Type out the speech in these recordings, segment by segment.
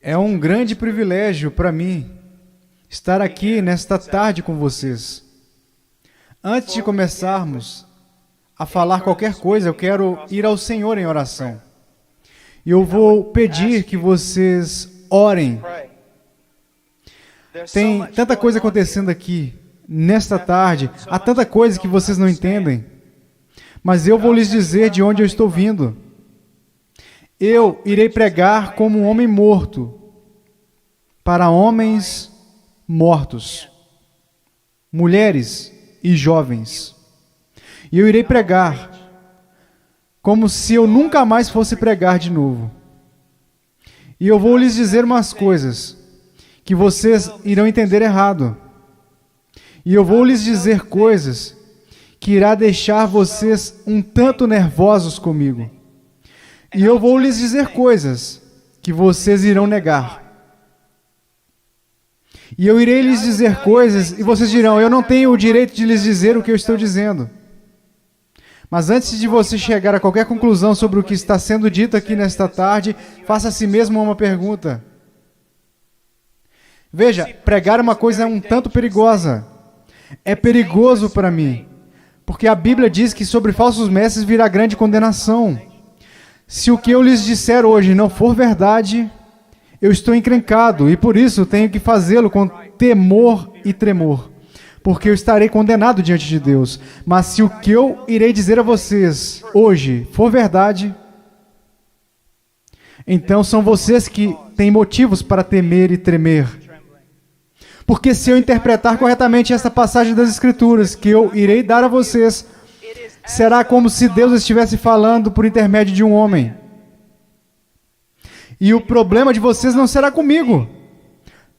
É um grande privilégio para mim estar aqui nesta tarde com vocês. Antes de começarmos a falar qualquer coisa, eu quero ir ao Senhor em oração. E eu vou pedir que vocês orem. Tem tanta coisa acontecendo aqui nesta tarde, há tanta coisa que vocês não entendem. Mas eu vou lhes dizer de onde eu estou vindo. Eu irei pregar como um homem morto para homens mortos, mulheres e jovens. E eu irei pregar como se eu nunca mais fosse pregar de novo. E eu vou lhes dizer umas coisas que vocês irão entender errado. E eu vou lhes dizer coisas que irá deixar vocês um tanto nervosos comigo. E eu vou lhes dizer coisas que vocês irão negar. E eu irei lhes dizer coisas e vocês dirão, eu não tenho o direito de lhes dizer o que eu estou dizendo. Mas antes de você chegar a qualquer conclusão sobre o que está sendo dito aqui nesta tarde, faça a si mesmo uma pergunta. Veja, pregar uma coisa é um tanto perigosa. É perigoso para mim, porque a Bíblia diz que sobre falsos mestres virá grande condenação. Se o que eu lhes disser hoje não for verdade, eu estou encrencado e por isso tenho que fazê-lo com temor e tremor, porque eu estarei condenado diante de Deus. Mas se o que eu irei dizer a vocês hoje for verdade, então são vocês que têm motivos para temer e tremer. Porque se eu interpretar corretamente essa passagem das Escrituras que eu irei dar a vocês, será como se Deus estivesse falando por intermédio de um homem. E o problema de vocês não será comigo,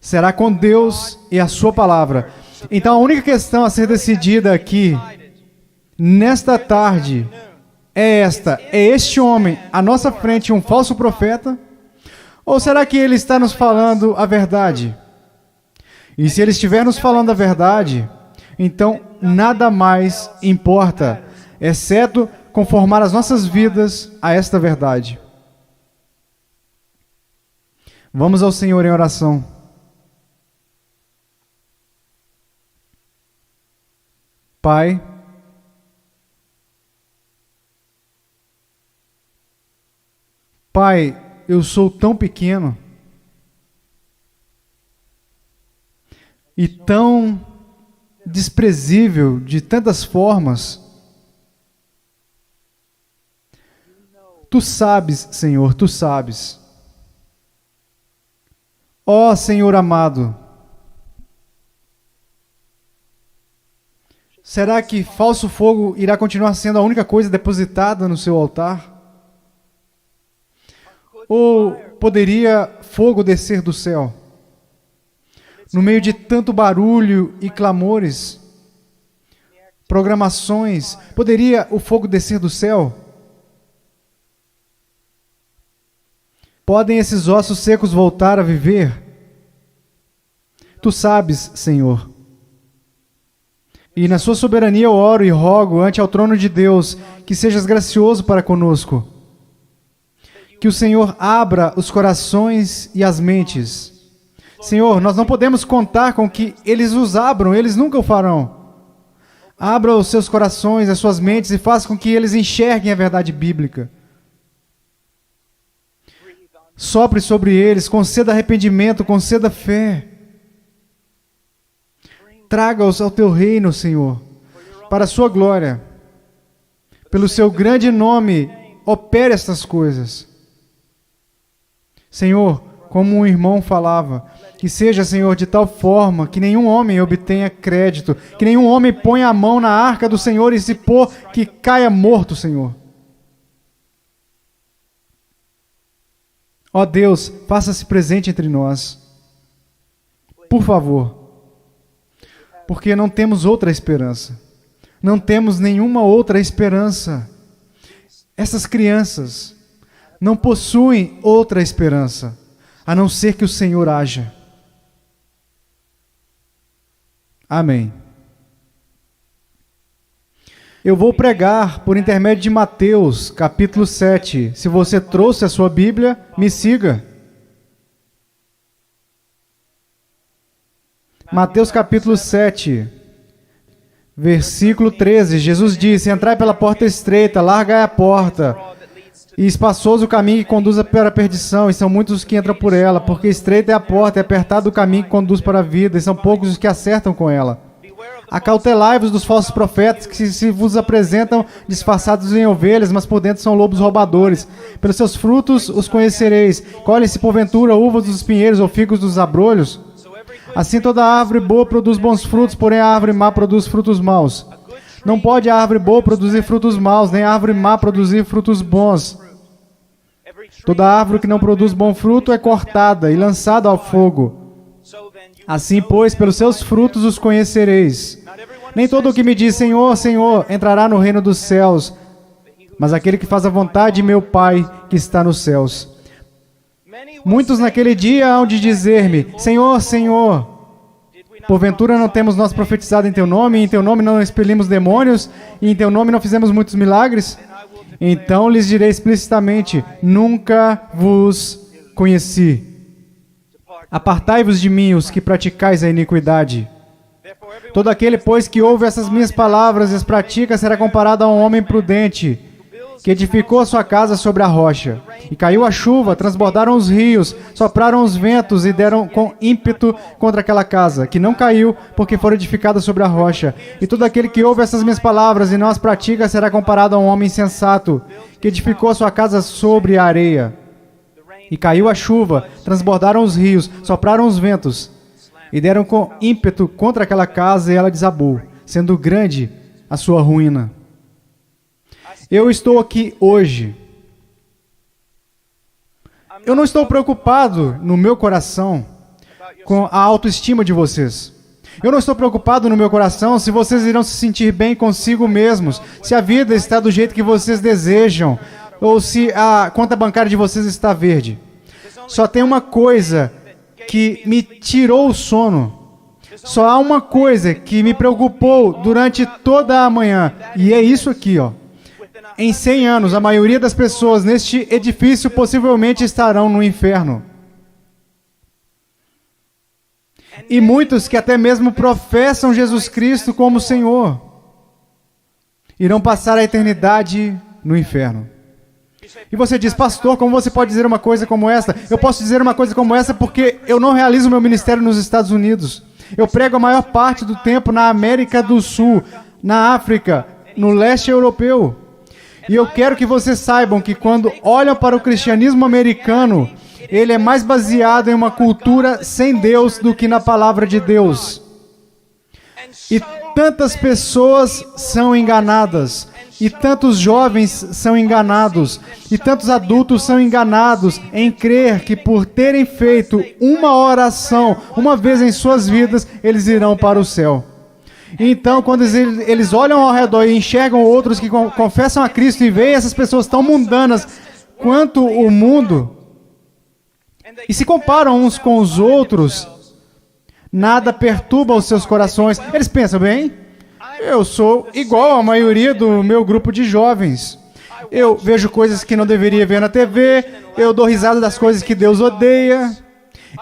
será com Deus e a sua palavra. Então a única questão a ser decidida aqui, nesta tarde, é esta: é este homem à nossa frente um falso profeta? Ou será que ele está nos falando a verdade? E se ele estiver nos falando a verdade, então nada mais importa, exceto conformar as nossas vidas a esta verdade. Vamos ao Senhor em oração. Pai, eu sou tão pequeno e tão desprezível de tantas formas. Tu sabes, Senhor, Tu sabes. Ó Senhor amado, será que falso fogo irá continuar sendo a única coisa depositada no seu altar? Ou poderia fogo descer do céu? No meio de tanto barulho e clamores, programações, poderia o fogo descer do céu? Podem esses ossos secos voltar a viver? Tu sabes, Senhor. E na sua soberania eu oro e rogo ante ao trono de Deus que sejas gracioso para conosco. Que o Senhor abra os corações e as mentes. Senhor, nós não podemos contar com que eles os abram, eles nunca o farão. Abra os seus corações, as suas mentes e faça com que eles enxerguem a verdade bíblica. Sopre sobre eles, conceda arrependimento, conceda fé. Traga-os ao teu reino, Senhor, para a sua glória. Pelo seu grande nome, opere estas coisas. Senhor, como um irmão falava, que seja, Senhor, de tal forma que nenhum homem obtenha crédito, que nenhum homem ponha a mão na arca do Senhor e se pôr que caia morto, Senhor. Ó Deus, faça-se presente entre nós. Por favor. Porque não temos outra esperança. Não temos nenhuma outra esperança. Essas crianças não possuem outra esperança, a não ser que o Senhor haja. Amém. Eu vou pregar por intermédio de Mateus, capítulo 7. Se você trouxe a sua Bíblia, me siga. Mateus capítulo 7, versículo 13. Jesus disse: entrai pela porta estreita, larga é a porta, e espaçoso o caminho que conduz para a perdição, e são muitos os que entram por ela, porque estreita é a porta, e apertado o caminho que conduz para a vida, e são poucos os que acertam com ela. Acautelai-vos dos falsos profetas, que se vos apresentam disfarçados em ovelhas, mas por dentro são lobos roubadores. Pelos seus frutos os conhecereis. Colhem-se porventura uvas dos pinheiros ou figos dos abrolhos? Assim toda árvore boa produz bons frutos, porém a árvore má produz frutos maus. Não pode a árvore boa produzir frutos maus, nem a árvore má produzir frutos bons. Toda árvore que não produz bom fruto é cortada e lançada ao fogo. Assim, pois, pelos seus frutos os conhecereis. Nem todo o que me diz Senhor, Senhor, entrará no reino dos céus, mas aquele que faz a vontade de meu Pai que está nos céus. Muitos naquele dia hão de dizer-me: Senhor, Senhor, porventura não temos nós profetizado em Teu nome, e em Teu nome não expelimos demônios, e em Teu nome não fizemos muitos milagres? Então lhes direi explicitamente: nunca vos conheci. Apartai-vos de mim, os que praticais a iniquidade. Todo aquele, pois, que ouve essas minhas palavras e as pratica, será comparado a um homem prudente, que edificou a sua casa sobre a rocha. E caiu a chuva, transbordaram os rios, sopraram os ventos e deram com ímpeto contra aquela casa, que não caiu, porque foi edificada sobre a rocha. E todo aquele que ouve essas minhas palavras e não as pratica, será comparado a um homem insensato, que edificou a sua casa sobre a areia. E caiu a chuva, transbordaram os rios, sopraram os ventos, e deram com ímpeto contra aquela casa, e ela desabou, sendo grande a sua ruína. Eu estou aqui hoje. Eu não estou preocupado no meu coração com a autoestima de vocês. Eu não estou preocupado no meu coração se vocês irão se sentir bem consigo mesmos, se a vida está do jeito que vocês desejam, ou se a conta bancária de vocês está verde. Só tem uma coisa que me tirou o sono. Só há uma coisa que me preocupou durante toda a manhã. E é isso aqui, ó. Em 100 anos, a maioria das pessoas neste edifício possivelmente estarão no inferno. E muitos que até mesmo professam Jesus Cristo como Senhor irão passar a eternidade no inferno. E você diz: pastor, como você pode dizer uma coisa como essa? Eu posso dizer uma coisa como essa porque eu não realizo meu ministério nos Estados Unidos. Eu prego a maior parte do tempo na América do Sul, na África, no leste europeu. E eu quero que vocês saibam que quando olham para o cristianismo americano, ele é mais baseado em uma cultura sem Deus do que na palavra de Deus. E tantas pessoas são enganadas, e tantos jovens são enganados, e tantos adultos são enganados em crer que por terem feito uma oração uma vez em suas vidas, eles irão para o céu. Então, quando eles olham ao redor e enxergam outros que confessam a Cristo e veem essas pessoas tão mundanas quanto o mundo, e se comparam uns com os outros, nada perturba os seus corações. Eles pensam: bem, eu sou igual à maioria do meu grupo de jovens. Eu vejo coisas que não deveria ver na TV, eu dou risada das coisas que Deus odeia,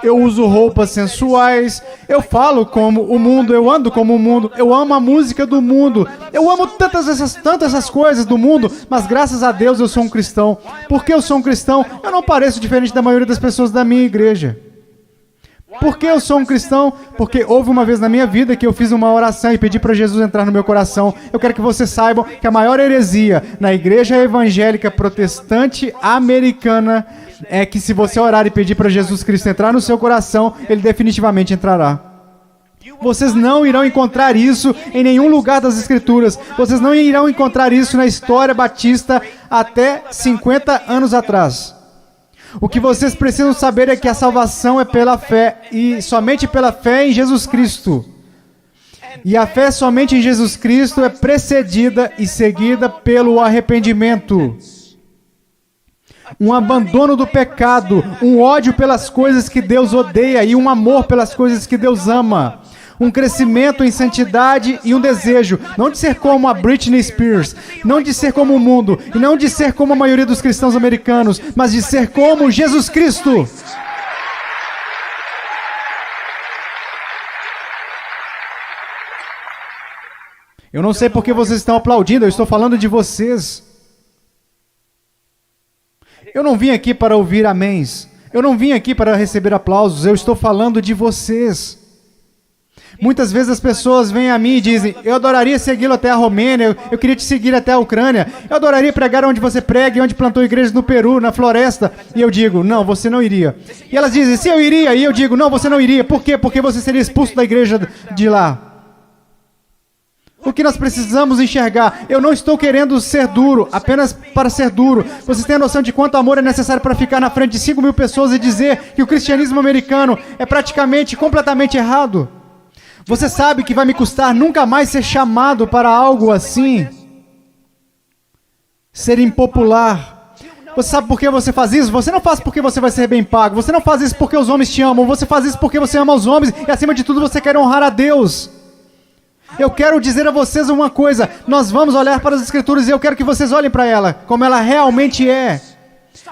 eu uso roupas sensuais, eu falo como o mundo, eu ando como o mundo, eu amo a música do mundo, eu amo tantas essas coisas do mundo, mas graças a Deus eu sou um cristão. Porque eu sou um cristão, eu não pareço diferente da maioria das pessoas da minha igreja. Por que eu sou um cristão? Porque houve uma vez na minha vida que eu fiz uma oração e pedi para Jesus entrar no meu coração. Eu quero que vocês saibam que a maior heresia na igreja evangélica protestante americana é que se você orar e pedir para Jesus Cristo entrar no seu coração, Ele definitivamente entrará. Vocês não irão encontrar isso em nenhum lugar das Escrituras. Vocês não irão encontrar isso na história batista até 50 anos atrás. O que vocês precisam saber é que a salvação é pela fé, e somente pela fé em Jesus Cristo. E a fé somente em Jesus Cristo é precedida e seguida pelo arrependimento. Um abandono do pecado, um ódio pelas coisas que Deus odeia e um amor pelas coisas que Deus ama. Um crescimento em santidade e um desejo, não de ser como a Britney Spears, não de ser como o mundo, e não de ser como a maioria dos cristãos americanos, mas de ser como Jesus Cristo. Eu não sei por que vocês estão aplaudindo, eu estou falando de vocês. Eu não vim aqui para ouvir améns. Eu não vim aqui para receber aplausos, eu estou falando de vocês. Muitas vezes as pessoas vêm a mim e dizem, eu adoraria segui-lo até a Romênia, eu queria te seguir até a Ucrânia, eu adoraria pregar onde você prega e onde plantou igrejas no Peru, na floresta. E eu digo, não, você não iria. E elas dizem, sim, eu iria. E eu digo, não, você não iria. Por quê? Porque você seria expulso da igreja de lá. O que nós precisamos enxergar? Eu não estou querendo ser duro, apenas para ser duro. Vocês têm a noção de quanto amor é necessário para ficar na frente de 5.000 pessoas e dizer que o cristianismo americano é praticamente, completamente errado? Você sabe que vai me custar nunca mais ser chamado para algo assim? Ser impopular. Você sabe por que você faz isso? Você não faz porque você vai ser bem pago. Você não faz isso porque os homens te amam. Você faz isso porque você ama os homens e, acima de tudo, você quer honrar a Deus. Eu quero dizer a vocês uma coisa. Nós vamos olhar para as Escrituras e eu quero que vocês olhem para ela, como ela realmente é.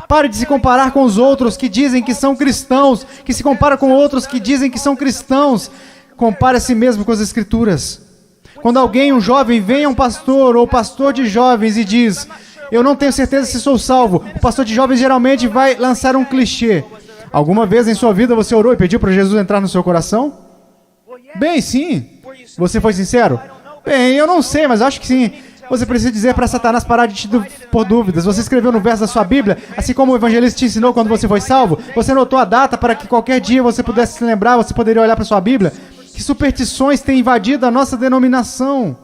Pare de se comparar com os outros que dizem que são cristãos, que se comparam com outros que dizem que são cristãos. Compare a si mesmo com as Escrituras. Quando alguém, um jovem, vem a um pastor ou pastor de jovens e diz, eu não tenho certeza se sou salvo, o pastor de jovens geralmente vai lançar um clichê. Alguma vez em sua vida você orou e pediu para Jesus entrar no seu coração? Bem, sim. Você foi sincero? Bem, eu não sei, mas acho que sim. Você precisa dizer para Satanás parar de te pôr dúvidas. Você escreveu no verso da sua Bíblia, assim como o evangelista te ensinou quando você foi salvo. Você anotou a data para que qualquer dia você pudesse se lembrar, você poderia olhar para sua Bíblia. Que superstições têm invadido a nossa denominação?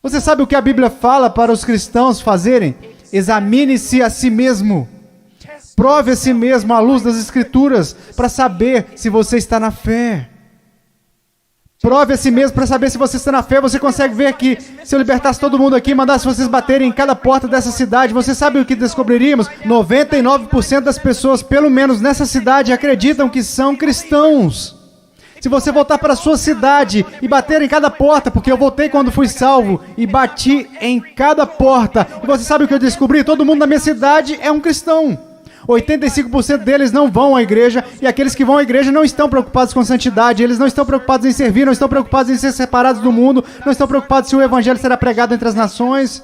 Você sabe o que a Bíblia fala para os cristãos fazerem? Examine-se a si mesmo. Prove a si mesmo à luz das Escrituras para saber se você está na fé. Prove a si mesmo para saber se você está na fé. Você consegue ver que se eu libertasse todo mundo aqui e mandasse vocês baterem em cada porta dessa cidade, você sabe o que descobriríamos? 99% das pessoas, pelo menos nessa cidade, acreditam que são cristãos. Se você voltar para a sua cidade e bater em cada porta, porque eu voltei quando fui salvo e bati em cada porta, e você sabe o que eu descobri? Todo mundo na minha cidade é um cristão. 85% deles não vão à igreja, e aqueles que vão à igreja não estão preocupados com santidade, eles não estão preocupados em servir, não estão preocupados em ser separados do mundo, não estão preocupados se o evangelho será pregado entre as nações.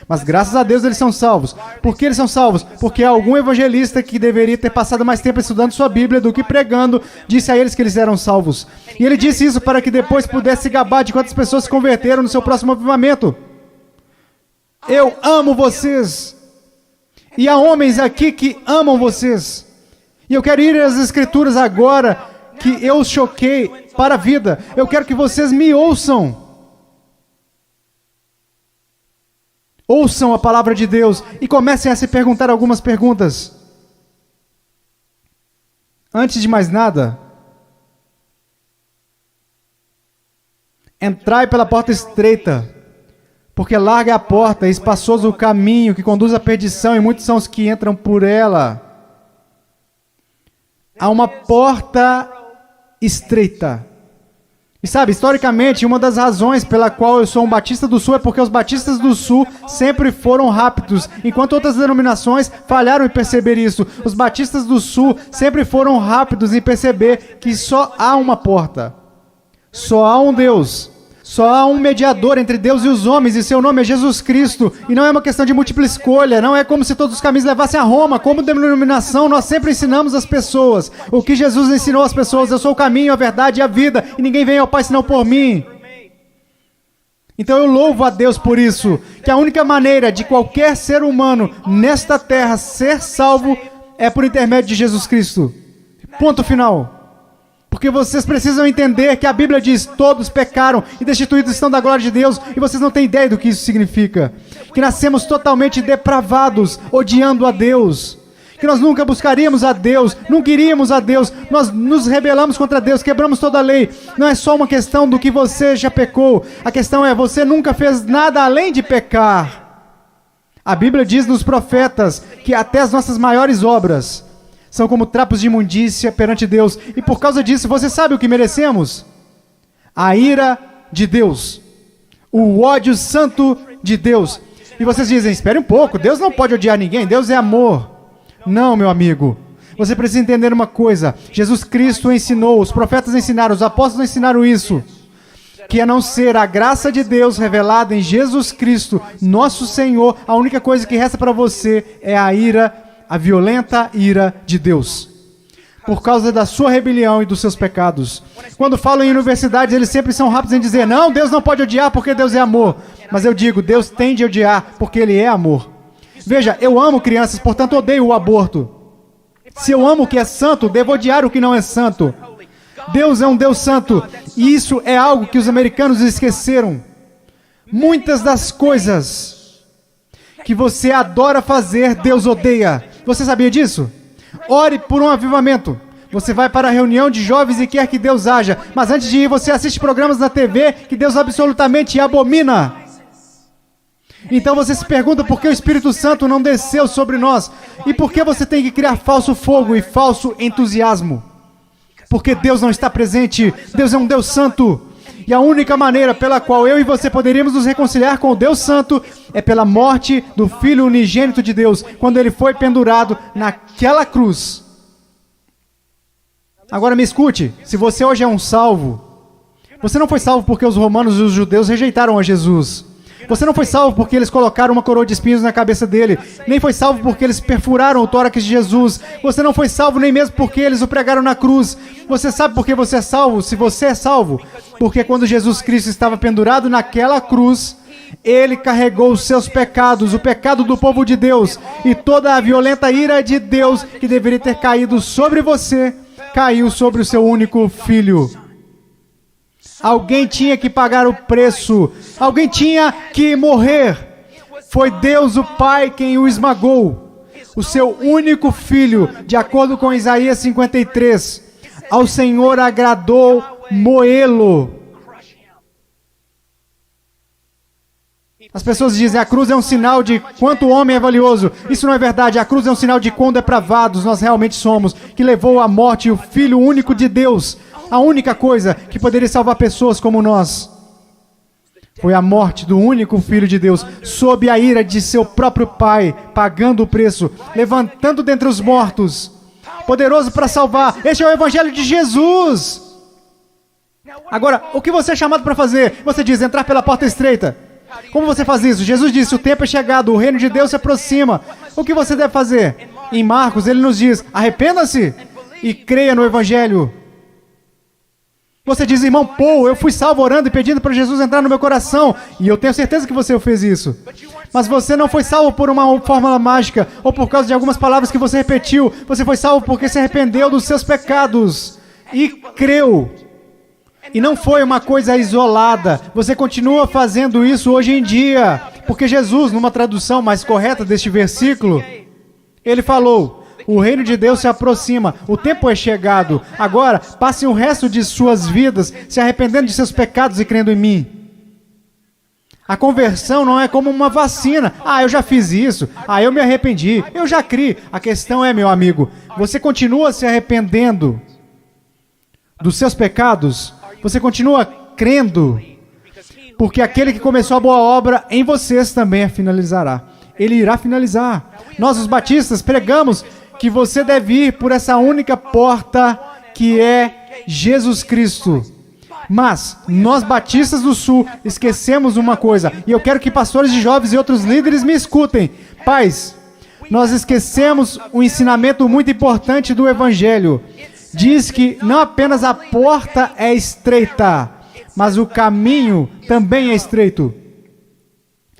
Mas graças a Deus eles são salvos. Por que eles são salvos? Porque algum evangelista que deveria ter passado mais tempo estudando sua Bíblia do que pregando, disse a eles que eles eram salvos. E ele disse isso para que depois pudesse se gabar de quantas pessoas se converteram no seu próximo avivamento. Eu amo vocês. E há homens aqui que amam vocês. E eu quero ir às Escrituras agora que eu os choquei para a vida. Eu quero que vocês me ouçam. Ouçam a palavra de Deus e comecem a se perguntar algumas perguntas. Antes de mais nada, entrai pela porta estreita, porque larga é a porta e espaçoso o caminho que conduz à perdição, e muitos são os que entram por ela. Há uma porta estreita. E sabe, historicamente, uma das razões pela qual eu sou um Batista do Sul é porque os Batistas do Sul sempre foram rápidos, enquanto outras denominações falharam em perceber isso. Os Batistas do Sul sempre foram rápidos em perceber que só há uma porta, só há um Deus, só há um mediador entre Deus e os homens, e seu nome é Jesus Cristo. E não é uma questão de múltipla escolha, não é como se todos os caminhos levassem a Roma. Como denominação, nós sempre ensinamos as pessoas o que Jesus ensinou às pessoas: eu sou o caminho, a verdade e a vida, e ninguém vem ao Pai senão por mim. Então eu louvo a Deus por isso, que a única maneira de qualquer ser humano nesta terra ser salvo é por intermédio de Jesus Cristo. Ponto final. Porque vocês precisam entender que a Bíblia diz: todos pecaram e destituídos estão da glória de Deus, e vocês não têm ideia do que isso significa. Que nascemos totalmente depravados, odiando a Deus. Que nós nunca buscaríamos a Deus, nunca iríamos a Deus, nós nos rebelamos contra Deus, quebramos toda a lei. Não é só uma questão do que você já pecou, a questão é: você nunca fez nada além de pecar. A Bíblia diz nos profetas que até as nossas maiores obras são como trapos de imundícia perante Deus. E por causa disso, você sabe o que merecemos? A ira de Deus. O ódio santo de Deus. E vocês dizem: espere um pouco, Deus não pode odiar ninguém, Deus é amor. Não, meu amigo. Você precisa entender uma coisa. Jesus Cristo ensinou, os profetas ensinaram, os apóstolos ensinaram isso. que a não ser a graça de Deus revelada em Jesus Cristo, nosso Senhor, a única coisa que resta para você é a ira, a violenta ira de Deus, por causa da sua rebelião e dos seus pecados. Quando falam em universidades, eles sempre são rápidos em dizer, não, Deus não pode odiar porque Deus é amor. Mas eu digo, Deus tem de odiar porque Ele é amor. Veja, eu amo crianças, portanto odeio o aborto. Se eu amo o que é santo, devo odiar o que não é santo. Deus é um Deus santo, e isso é algo que os americanos esqueceram. Muitas das coisas que você adora fazer, Deus odeia. Você sabia disso? Ore por um avivamento. Você vai para a reunião de jovens e quer que Deus haja, mas antes de ir, você assiste programas na TV que Deus absolutamente abomina. Então você se pergunta por que o Espírito Santo não desceu sobre nós e por que você tem que criar falso fogo e falso entusiasmo. Porque Deus não está presente. Deus é um Deus santo. E a única maneira pela qual eu e você poderíamos nos reconciliar com o Deus Santo é pela morte do Filho unigênito de Deus, quando Ele foi pendurado naquela cruz. Agora me escute, se você hoje é um salvo, você não foi salvo porque os romanos e os judeus rejeitaram a Jesus. Você não foi salvo porque eles colocaram uma coroa de espinhos na cabeça dele. Nem foi salvo porque eles perfuraram o tórax de Jesus. Você não foi salvo nem mesmo porque eles o pregaram na cruz. Você sabe por que você é salvo? Se você é salvo, porque quando Jesus Cristo estava pendurado naquela cruz, Ele carregou os seus pecados, o pecado do povo de Deus, e toda a violenta ira de Deus que deveria ter caído sobre você, caiu sobre o seu único filho. Alguém tinha que pagar o preço. Alguém tinha que morrer. Foi Deus o Pai quem o esmagou. O seu único filho, de acordo com Isaías 53. Ao Senhor agradou moê-lo. As pessoas dizem, a cruz é um sinal de quanto o homem é valioso. Isso não é verdade. A cruz é um sinal de quão depravados nós realmente somos, que levou à morte o Filho único de Deus. A única coisa que poderia salvar pessoas como nós foi a morte do único Filho de Deus, sob a ira de seu próprio Pai, pagando o preço, levantando dentre os mortos, poderoso para salvar. Este é o Evangelho de Jesus. Agora, o que você é chamado para fazer? Você diz, entrar pela porta estreita. Como você faz isso? Jesus disse, o tempo é chegado, o reino de Deus se aproxima. O que você deve fazer? Em Marcos, ele nos diz, arrependa-se e creia no Evangelho. Você diz, irmão Paul, eu fui salvo orando e pedindo para Jesus entrar no meu coração. E eu tenho certeza que você fez isso. Mas você não foi salvo por uma fórmula mágica ou por causa de algumas palavras que você repetiu. Você foi salvo porque se arrependeu dos seus pecados e creu. E não foi uma coisa isolada. Você continua fazendo isso hoje em dia. Porque Jesus, numa tradução mais correta deste versículo, ele falou, o reino de Deus se aproxima, o tempo é chegado. Agora, passem o resto de suas vidas se arrependendo de seus pecados e crendo em mim. A conversão não é como uma vacina. Ah, eu já fiz isso. Ah, eu me arrependi. Eu já criei. A questão é, meu amigo, você continua se arrependendo dos seus pecados? Você continua crendo? Porque aquele que começou a boa obra em vocês também a finalizará. Ele irá finalizar. Nós, os batistas, pregamos que você deve ir por essa única porta que é Jesus Cristo. Mas nós, batistas do Sul, esquecemos uma coisa. E eu quero que pastores de jovens e outros líderes me escutem. Pais, nós esquecemos um ensinamento muito importante do Evangelho. Diz que não apenas a porta é estreita, mas o caminho também é estreito.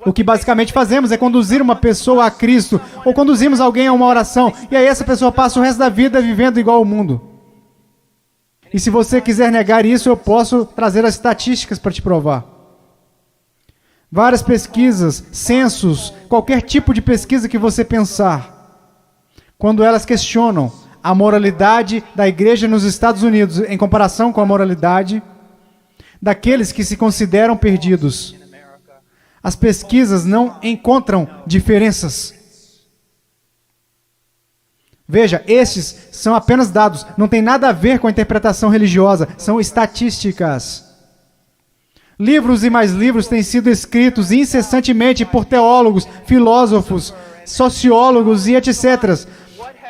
O que basicamente fazemos é conduzir uma pessoa a Cristo, ou conduzimos alguém a uma oração, e aí essa pessoa passa o resto da vida vivendo igual ao mundo. E se você quiser negar isso, eu posso trazer as estatísticas para te provar. Várias pesquisas, censos, qualquer tipo de pesquisa que você pensar, quando elas questionam a moralidade da igreja nos Estados Unidos em comparação com a moralidade daqueles que se consideram perdidos, as pesquisas não encontram diferenças. Veja, estes são apenas dados, não tem nada a ver com a interpretação religiosa, são estatísticas. Livros e mais livros têm sido escritos incessantemente por teólogos, filósofos, sociólogos e etc.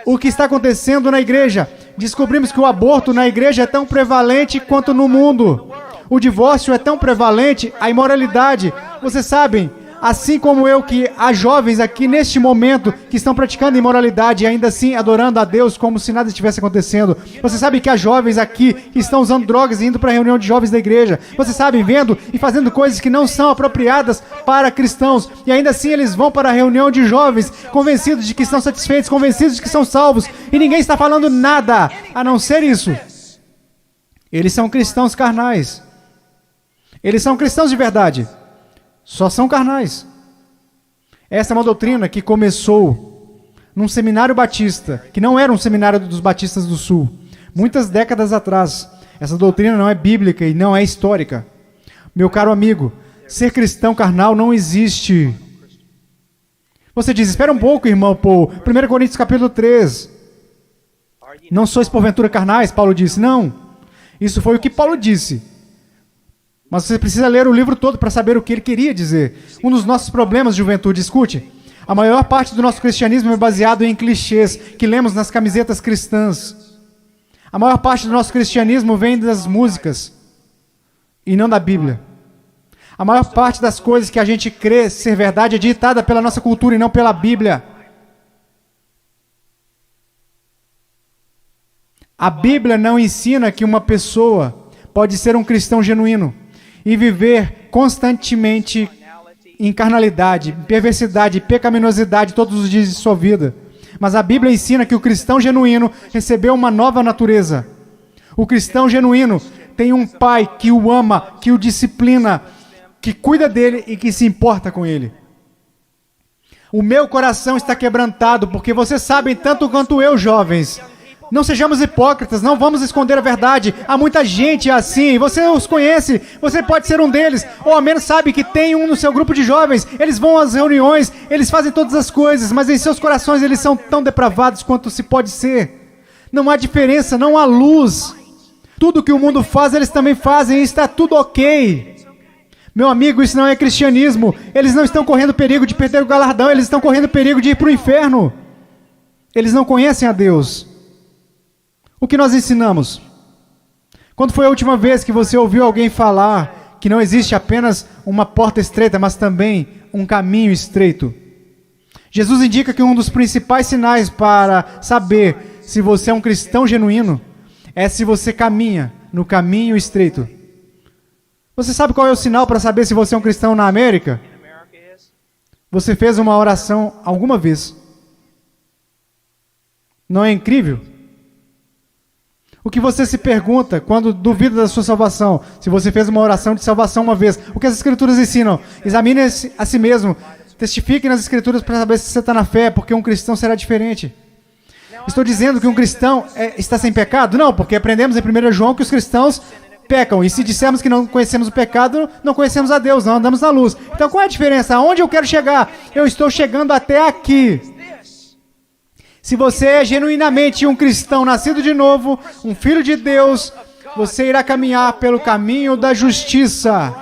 O que está acontecendo na igreja? Descobrimos que o aborto na igreja é tão prevalente quanto no mundo. O divórcio é tão prevalente, a imoralidade. Vocês sabem, assim como eu, que há jovens aqui neste momento que estão praticando imoralidade e ainda assim adorando a Deus como se nada estivesse acontecendo. Você sabe que há jovens aqui que estão usando drogas e indo para a reunião de jovens da igreja. Você sabe, vendo e fazendo coisas que não são apropriadas para cristãos. E ainda assim eles vão para a reunião de jovens convencidos de que estão satisfeitos, convencidos de que são salvos. E ninguém está falando nada a não ser isso. Eles são cristãos carnais. Eles são cristãos de verdade. Só são carnais. Essa é uma doutrina que começou num seminário batista, que não era um seminário dos batistas do Sul, muitas décadas atrás. Essa doutrina não é bíblica e não é histórica. Meu caro amigo, ser cristão carnal não existe. Você diz, espera um pouco, irmão Paul. 1 Coríntios capítulo 3. Não sois porventura carnais, Paulo disse. Não. Isso foi o que Paulo disse. Mas você precisa ler o livro todo para saber o que ele queria dizer. Um dos nossos problemas, juventude, escute. A maior parte do nosso cristianismo é baseado em clichês que lemos nas camisetas cristãs. A maior parte do nosso cristianismo vem das músicas e não da Bíblia. A maior parte das coisas que a gente crê ser verdade é ditada pela nossa cultura e não pela Bíblia. A Bíblia não ensina que uma pessoa pode ser um cristão genuíno e viver constantemente em carnalidade, perversidade, pecaminosidade todos os dias de sua vida. Mas a Bíblia ensina que o cristão genuíno recebeu uma nova natureza. O cristão genuíno tem um pai que o ama, que o disciplina, que cuida dele e que se importa com ele. O meu coração está quebrantado porque vocês sabem tanto quanto eu, jovens. Não sejamos hipócritas, não vamos esconder a verdade. Há muita gente assim, você os conhece, você pode ser um deles, ou ao menos sabe que tem um no seu grupo de jovens. Eles vão às reuniões, eles fazem todas as coisas, mas em seus corações eles são tão depravados quanto se pode ser. Não há diferença, não há luz. Tudo que o mundo faz, eles também fazem e está tudo ok. Meu amigo, isso não é cristianismo. Eles não estão correndo perigo de perder o galardão, eles estão correndo perigo de ir para o inferno. Eles não conhecem a Deus. O que nós ensinamos? Quando foi a última vez que você ouviu alguém falar que não existe apenas uma porta estreita, mas também um caminho estreito? Jesus indica que um dos principais sinais para saber se você é um cristão genuíno é se você caminha no caminho estreito. Você sabe qual é o sinal para saber se você é um cristão na América? Você fez uma oração alguma vez. Não é incrível? O que você se pergunta quando duvida da sua salvação? Se você fez uma oração de salvação uma vez, o que as Escrituras ensinam? Examine a si mesmo, testifique nas Escrituras para saber se você está na fé, porque um cristão será diferente. Estou dizendo que um cristão está sem pecado? Não, porque aprendemos em 1 João que os cristãos pecam, e se dissermos que não conhecemos o pecado, não conhecemos a Deus, não andamos na luz. Então qual é a diferença? Aonde eu quero chegar? Eu estou chegando até aqui. Se você é genuinamente um cristão nascido de novo, um filho de Deus, você irá caminhar pelo caminho da justiça,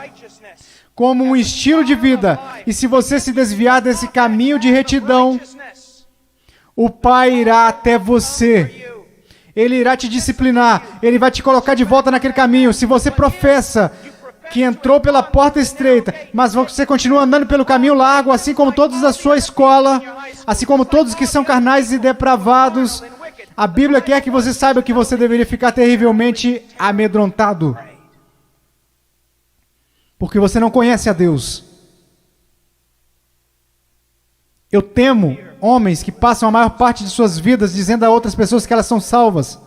como um estilo de vida. E se você se desviar desse caminho de retidão, o Pai irá até você. Ele irá te disciplinar, ele vai te colocar de volta naquele caminho. Se você professa que entrou pela porta estreita, mas você continua andando pelo caminho largo, assim como todos da sua escola, assim como todos que são carnais e depravados, a Bíblia quer que você saiba que você deveria ficar terrivelmente amedrontado, porque você não conhece a Deus. Eu temo homens que passam a maior parte de suas vidas dizendo a outras pessoas que elas são salvas.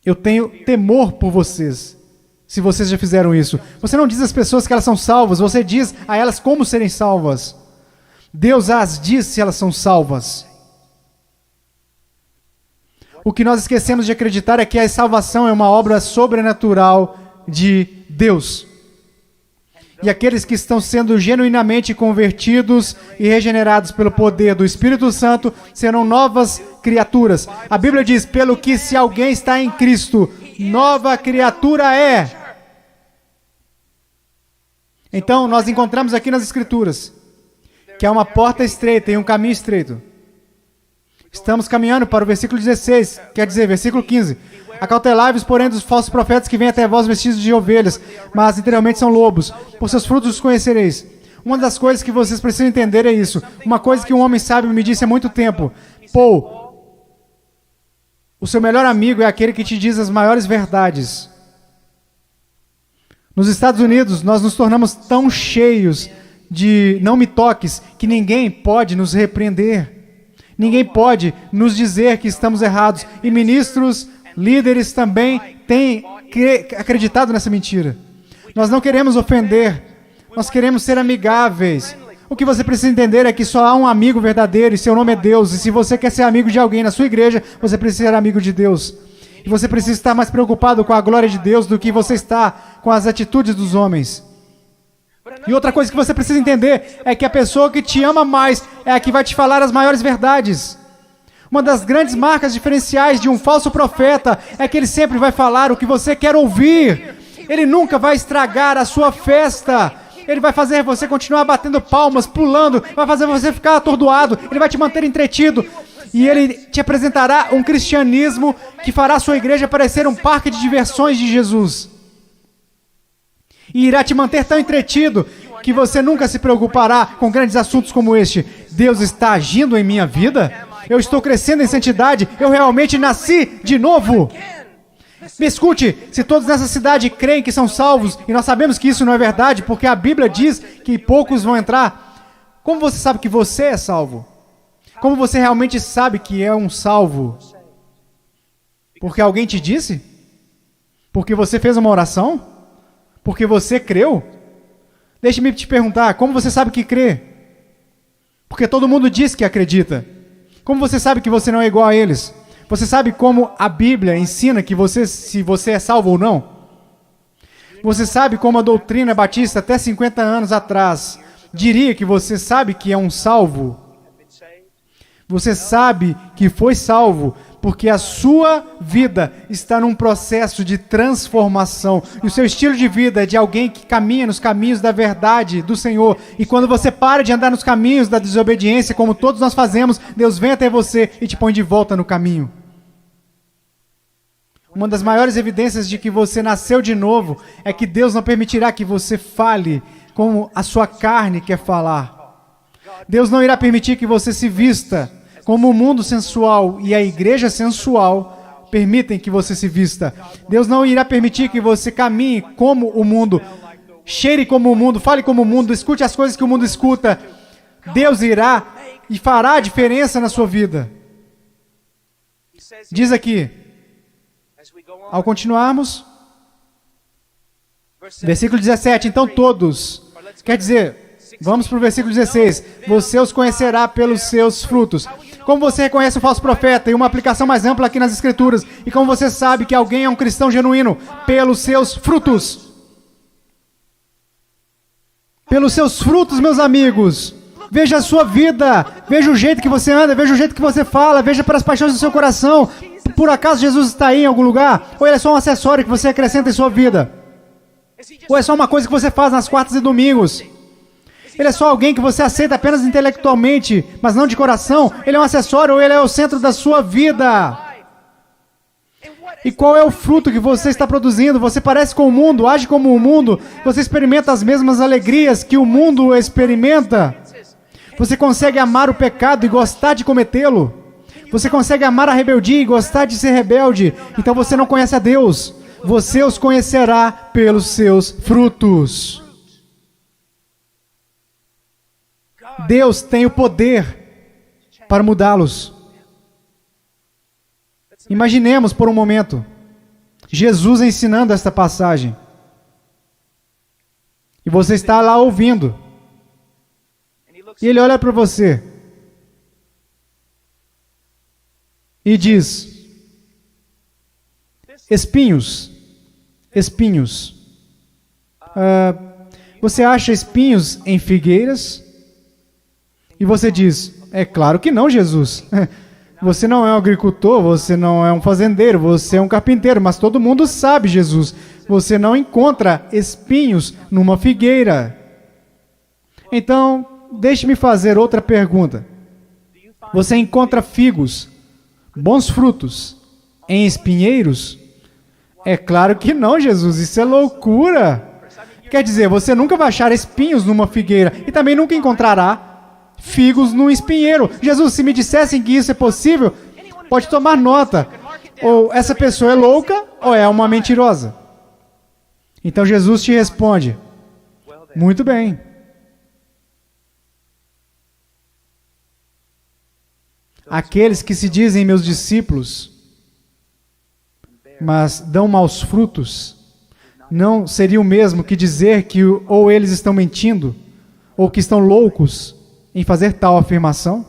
Eu tenho temor por vocês, se vocês já fizeram isso. Você não diz às pessoas que elas são salvas, você diz a elas como serem salvas. Deus as diz se elas são salvas. O que nós esquecemos de acreditar é que a salvação é uma obra sobrenatural de Deus. E aqueles que estão sendo genuinamente convertidos e regenerados pelo poder do Espírito Santo serão novas criaturas. A Bíblia diz, pelo que se alguém está em Cristo, nova criatura é. Então, nós encontramos aqui nas Escrituras que há uma porta estreita e um caminho estreito. Estamos caminhando para o versículo 16, quer dizer, versículo 15. Acautelai-vos, porém, dos falsos profetas que vêm até vós vestidos de ovelhas, mas interiormente são lobos. Por seus frutos os conhecereis. Uma das coisas que vocês precisam entender é isso. Uma coisa que um homem sábio me disse há muito tempo. Paul, o seu melhor amigo é aquele que te diz as maiores verdades. Nos Estados Unidos, nós nos tornamos tão cheios de não me toques que ninguém pode nos repreender. Ninguém pode nos dizer que estamos errados. E ministros, líderes também têm acreditado nessa mentira. Nós não queremos ofender. Nós queremos ser amigáveis. O que você precisa entender é que só há um amigo verdadeiro e seu nome é Deus. E se você quer ser amigo de alguém na sua igreja, você precisa ser amigo de Deus. E você precisa estar mais preocupado com a glória de Deus do que você está com as atitudes dos homens. E outra coisa que você precisa entender é que a pessoa que te ama mais é a que vai te falar as maiores verdades. Uma das grandes marcas diferenciais de um falso profeta é que ele sempre vai falar o que você quer ouvir. Ele nunca vai estragar a sua festa. Ele vai fazer você continuar batendo palmas, pulando, vai fazer você ficar atordoado, ele vai te manter entretido. E ele te apresentará um cristianismo que fará a sua igreja parecer um parque de diversões de Jesus. E irá te manter tão entretido que você nunca se preocupará com grandes assuntos como este. Deus está agindo em minha vida? Eu estou crescendo em santidade? Eu realmente nasci de novo? Me escute, se todos nessa cidade creem que são salvos, e nós sabemos que isso não é verdade, porque a Bíblia diz que poucos vão entrar, como você sabe que você é salvo? Como você realmente sabe que é um salvo? Porque alguém te disse? Porque você fez uma oração? Porque você creu? Deixe-me te perguntar, como você sabe que crê? Porque todo mundo diz que acredita. Como você sabe que você não é igual a eles? Você sabe como a Bíblia ensina que se você é salvo ou não? Você sabe como a doutrina batista até 50 anos atrás diria que você sabe que é um salvo? Você sabe que foi salvo porque a sua vida está num processo de transformação. E o seu estilo de vida é de alguém que caminha nos caminhos da verdade do Senhor. E quando você para de andar nos caminhos da desobediência, como todos nós fazemos, Deus vem até você e te põe de volta no caminho. Uma das maiores evidências de que você nasceu de novo é que Deus não permitirá que você fale como a sua carne quer falar. Deus não irá permitir que você se vista como o mundo sensual e a igreja sensual permitem que você se vista. Deus não irá permitir que você caminhe como o mundo, cheire como o mundo, fale como o mundo, escute as coisas que o mundo escuta. Deus irá e fará a diferença na sua vida. Diz aqui, ao continuarmos, versículo 17, então todos, quer dizer, vamos para o versículo 16, você os conhecerá pelos seus frutos. Como você reconhece o falso profeta? E uma aplicação mais ampla aqui nas Escrituras. E como você sabe que alguém é um cristão genuíno? Pelos seus frutos. Pelos seus frutos, meus amigos. Veja a sua vida. Veja o jeito que você anda. Veja o jeito que você fala. Veja para as paixões do seu coração. Por acaso Jesus está aí em algum lugar? Ou ele é só um acessório que você acrescenta em sua vida? Ou é só uma coisa que você faz nas quartas e domingos? Ele é só alguém que você aceita apenas intelectualmente, mas não de coração? Ele é um acessório ou ele é o centro da sua vida? E qual é o fruto que você está produzindo? Você parece com o mundo, age como o mundo, você experimenta as mesmas alegrias que o mundo experimenta? Você consegue amar o pecado e gostar de cometê-lo? Você consegue amar a rebeldia e gostar de ser rebelde? Então você não conhece a Deus. Você os conhecerá pelos seus frutos. Deus tem o poder para mudá-los. Imaginemos por um momento Jesus ensinando esta passagem. E você está lá ouvindo. E ele olha para você e diz: espinhos, espinhos. Você acha espinhos em figueiras? E você diz: é claro que não, Jesus. Você não é um agricultor, você não é um fazendeiro, você é um carpinteiro, mas todo mundo sabe, Jesus. Você não encontra espinhos numa figueira. Então, deixe-me fazer outra pergunta. Você encontra figos, bons frutos, em espinheiros? É claro que não, Jesus, isso é loucura. Quer dizer, você nunca vai achar espinhos numa figueira e também nunca encontrará figos num espinheiro. Jesus, se me dissessem que isso é possível, pode tomar nota. Ou essa pessoa é louca ou é uma mentirosa. Então Jesus te responde: muito bem. Aqueles que se dizem meus discípulos, mas dão maus frutos, não seria o mesmo que dizer que ou eles estão mentindo, ou que estão loucos em fazer tal afirmação?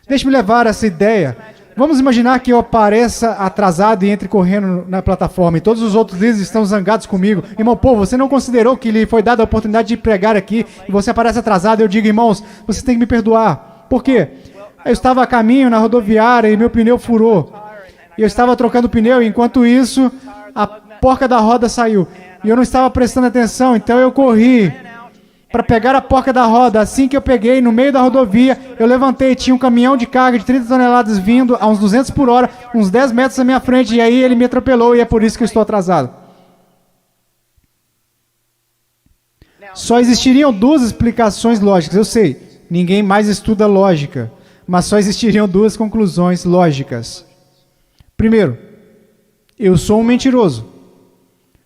Deixe-me levar essa ideia. Vamos imaginar que eu apareça atrasado e entre correndo na plataforma e todos os outros líderes estão zangados comigo. Irmão, pô, você não considerou que lhe foi dada a oportunidade de pregar aqui e você aparece atrasado e eu digo, irmãos, vocês têm que me perdoar. Por quê? Eu estava a caminho na rodoviária e meu pneu furou. E eu estava trocando o pneu e enquanto isso, a porca da roda saiu. E eu não estava prestando atenção, então eu corri para pegar a porca da roda. Assim que eu peguei, no meio da rodovia, eu levantei, tinha um caminhão de carga de 30 toneladas vindo a uns 200 por hora, uns 10 metros à minha frente, e aí ele me atropelou e é por isso que eu estou atrasado. Só existiriam duas explicações lógicas, eu sei, ninguém mais estuda lógica, mas só existiriam duas conclusões lógicas. Primeiro, eu sou um mentiroso.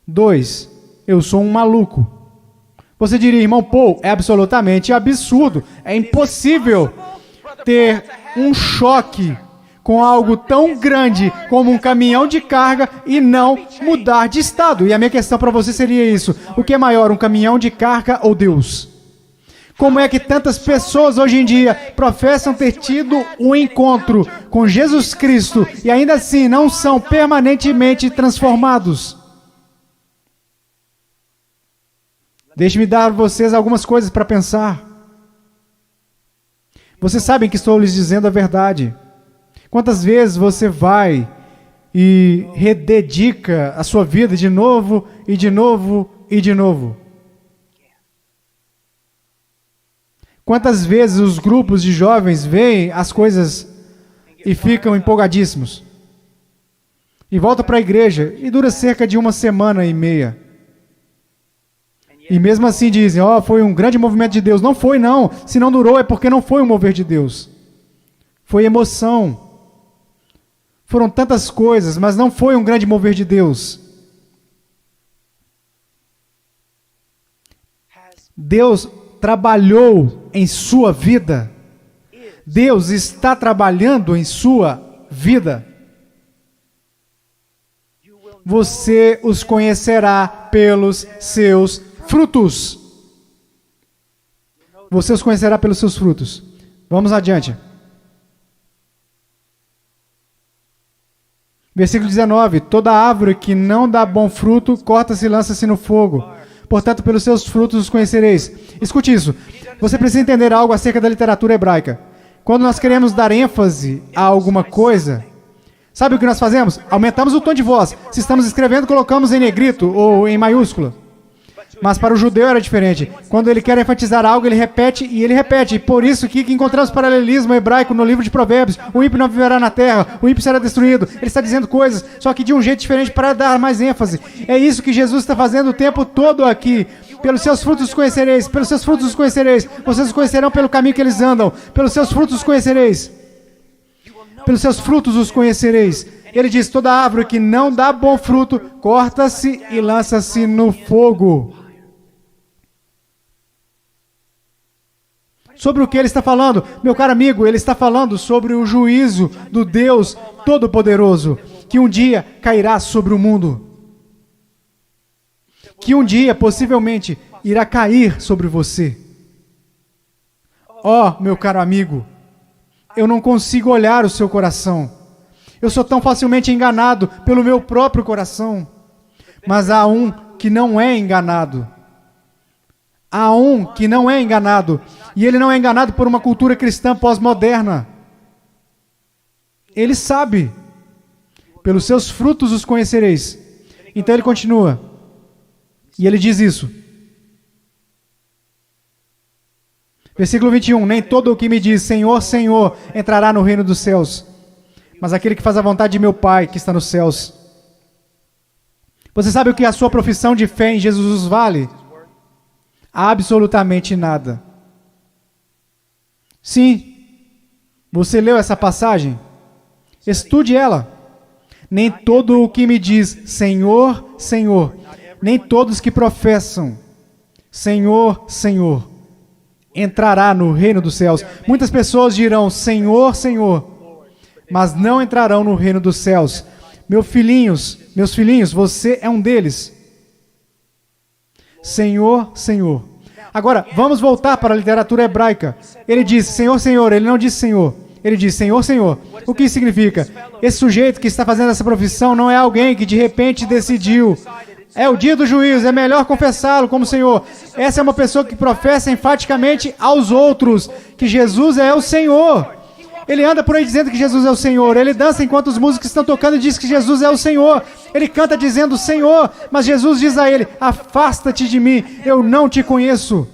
2, eu sou um maluco. Você diria, irmão Paul, é absolutamente absurdo, é impossível ter um choque com algo tão grande como um caminhão de carga e não mudar de estado. E a minha questão para você seria isso: o que é maior, um caminhão de carga ou Deus? Como é que tantas pessoas hoje em dia professam ter tido um encontro com Jesus Cristo e ainda assim não são permanentemente transformados? Deixe-me dar a vocês algumas coisas para pensar. Vocês sabem que estou lhes dizendo a verdade. Quantas vezes você vai e rededica a sua vida de novo e de novo e de novo? Quantas vezes os grupos de jovens veem as coisas e ficam empolgadíssimos? E voltam para a igreja e dura cerca de 1,5 semanas. E mesmo assim dizem, foi um grande movimento de Deus. Não foi, não. Se não durou é porque não foi um mover de Deus. Foi emoção. Foram tantas coisas, mas não foi um grande mover de Deus. Deus trabalhou em sua vida. Deus está trabalhando em sua vida. Você os conhecerá pelos seus frutos. Você os conhecerá pelos seus frutos. Vamos adiante. Versículo 19. Toda árvore que não dá bom fruto, corta-se e lança-se no fogo. Portanto, pelos seus frutos os conhecereis. Escute isso. Você precisa entender algo acerca da literatura hebraica. Quando nós queremos dar ênfase a alguma coisa, sabe o que nós fazemos? Aumentamos o tom de voz. Se estamos escrevendo, colocamos em negrito ou em maiúsculo. Mas para o judeu era diferente. Quando ele quer enfatizar algo, ele repete e ele repete. Por isso que encontramos paralelismo hebraico no livro de Provérbios. O ímpio não viverá na terra, o ímpio será destruído. Ele está dizendo coisas, só que de um jeito diferente para dar mais ênfase. É isso que Jesus está fazendo o tempo todo aqui. Pelos seus frutos os conhecereis, pelos seus frutos os conhecereis. Vocês os conhecerão pelo caminho que eles andam. Pelos seus frutos os conhecereis. Pelos seus frutos os conhecereis. Ele diz, toda árvore que não dá bom fruto, corta-se e lança-se no fogo. Sobre o que ele está falando? Meu caro amigo, ele está falando sobre o juízo do Deus Todo-Poderoso, que um dia cairá sobre o mundo. Que um dia, possivelmente, irá cair sobre você. Meu caro amigo, eu não consigo olhar o seu coração. Eu sou tão facilmente enganado pelo meu próprio coração. Mas há um que não é enganado. Há um que não é enganado. E ele não é enganado por uma cultura cristã pós-moderna. Ele sabe. Pelos seus frutos os conhecereis. Então ele continua. E ele diz isso. Versículo 21. Nem todo o que me diz Senhor, Senhor entrará no reino dos céus, mas aquele que faz a vontade de meu Pai que está nos céus. Você sabe o que a sua profissão de fé em Jesus vale? Absolutamente nada. Sim. Você leu essa passagem? Estude ela. Nem todo o que me diz Senhor, Senhor, nem todos que professam Senhor, Senhor, entrará no reino dos céus. Muitas pessoas dirão Senhor, Senhor, mas não entrarão no reino dos céus. Meus filhinhos, você é um deles. Senhor, Senhor. Agora, vamos voltar para a literatura hebraica. Ele diz Senhor, Senhor, ele não diz Senhor. Ele diz Senhor, Senhor. O que isso significa? Esse sujeito que está fazendo essa profissão não é alguém que de repente decidiu. É o dia do juízo, é melhor confessá-lo como Senhor. Essa é uma pessoa que professa enfaticamente aos outros que Jesus é o Senhor. Ele anda por aí dizendo que Jesus é o Senhor. Ele dança enquanto os músicos estão tocando e diz que Jesus é o Senhor. Ele canta dizendo Senhor, mas Jesus diz a ele, afasta-te de mim, eu não te conheço.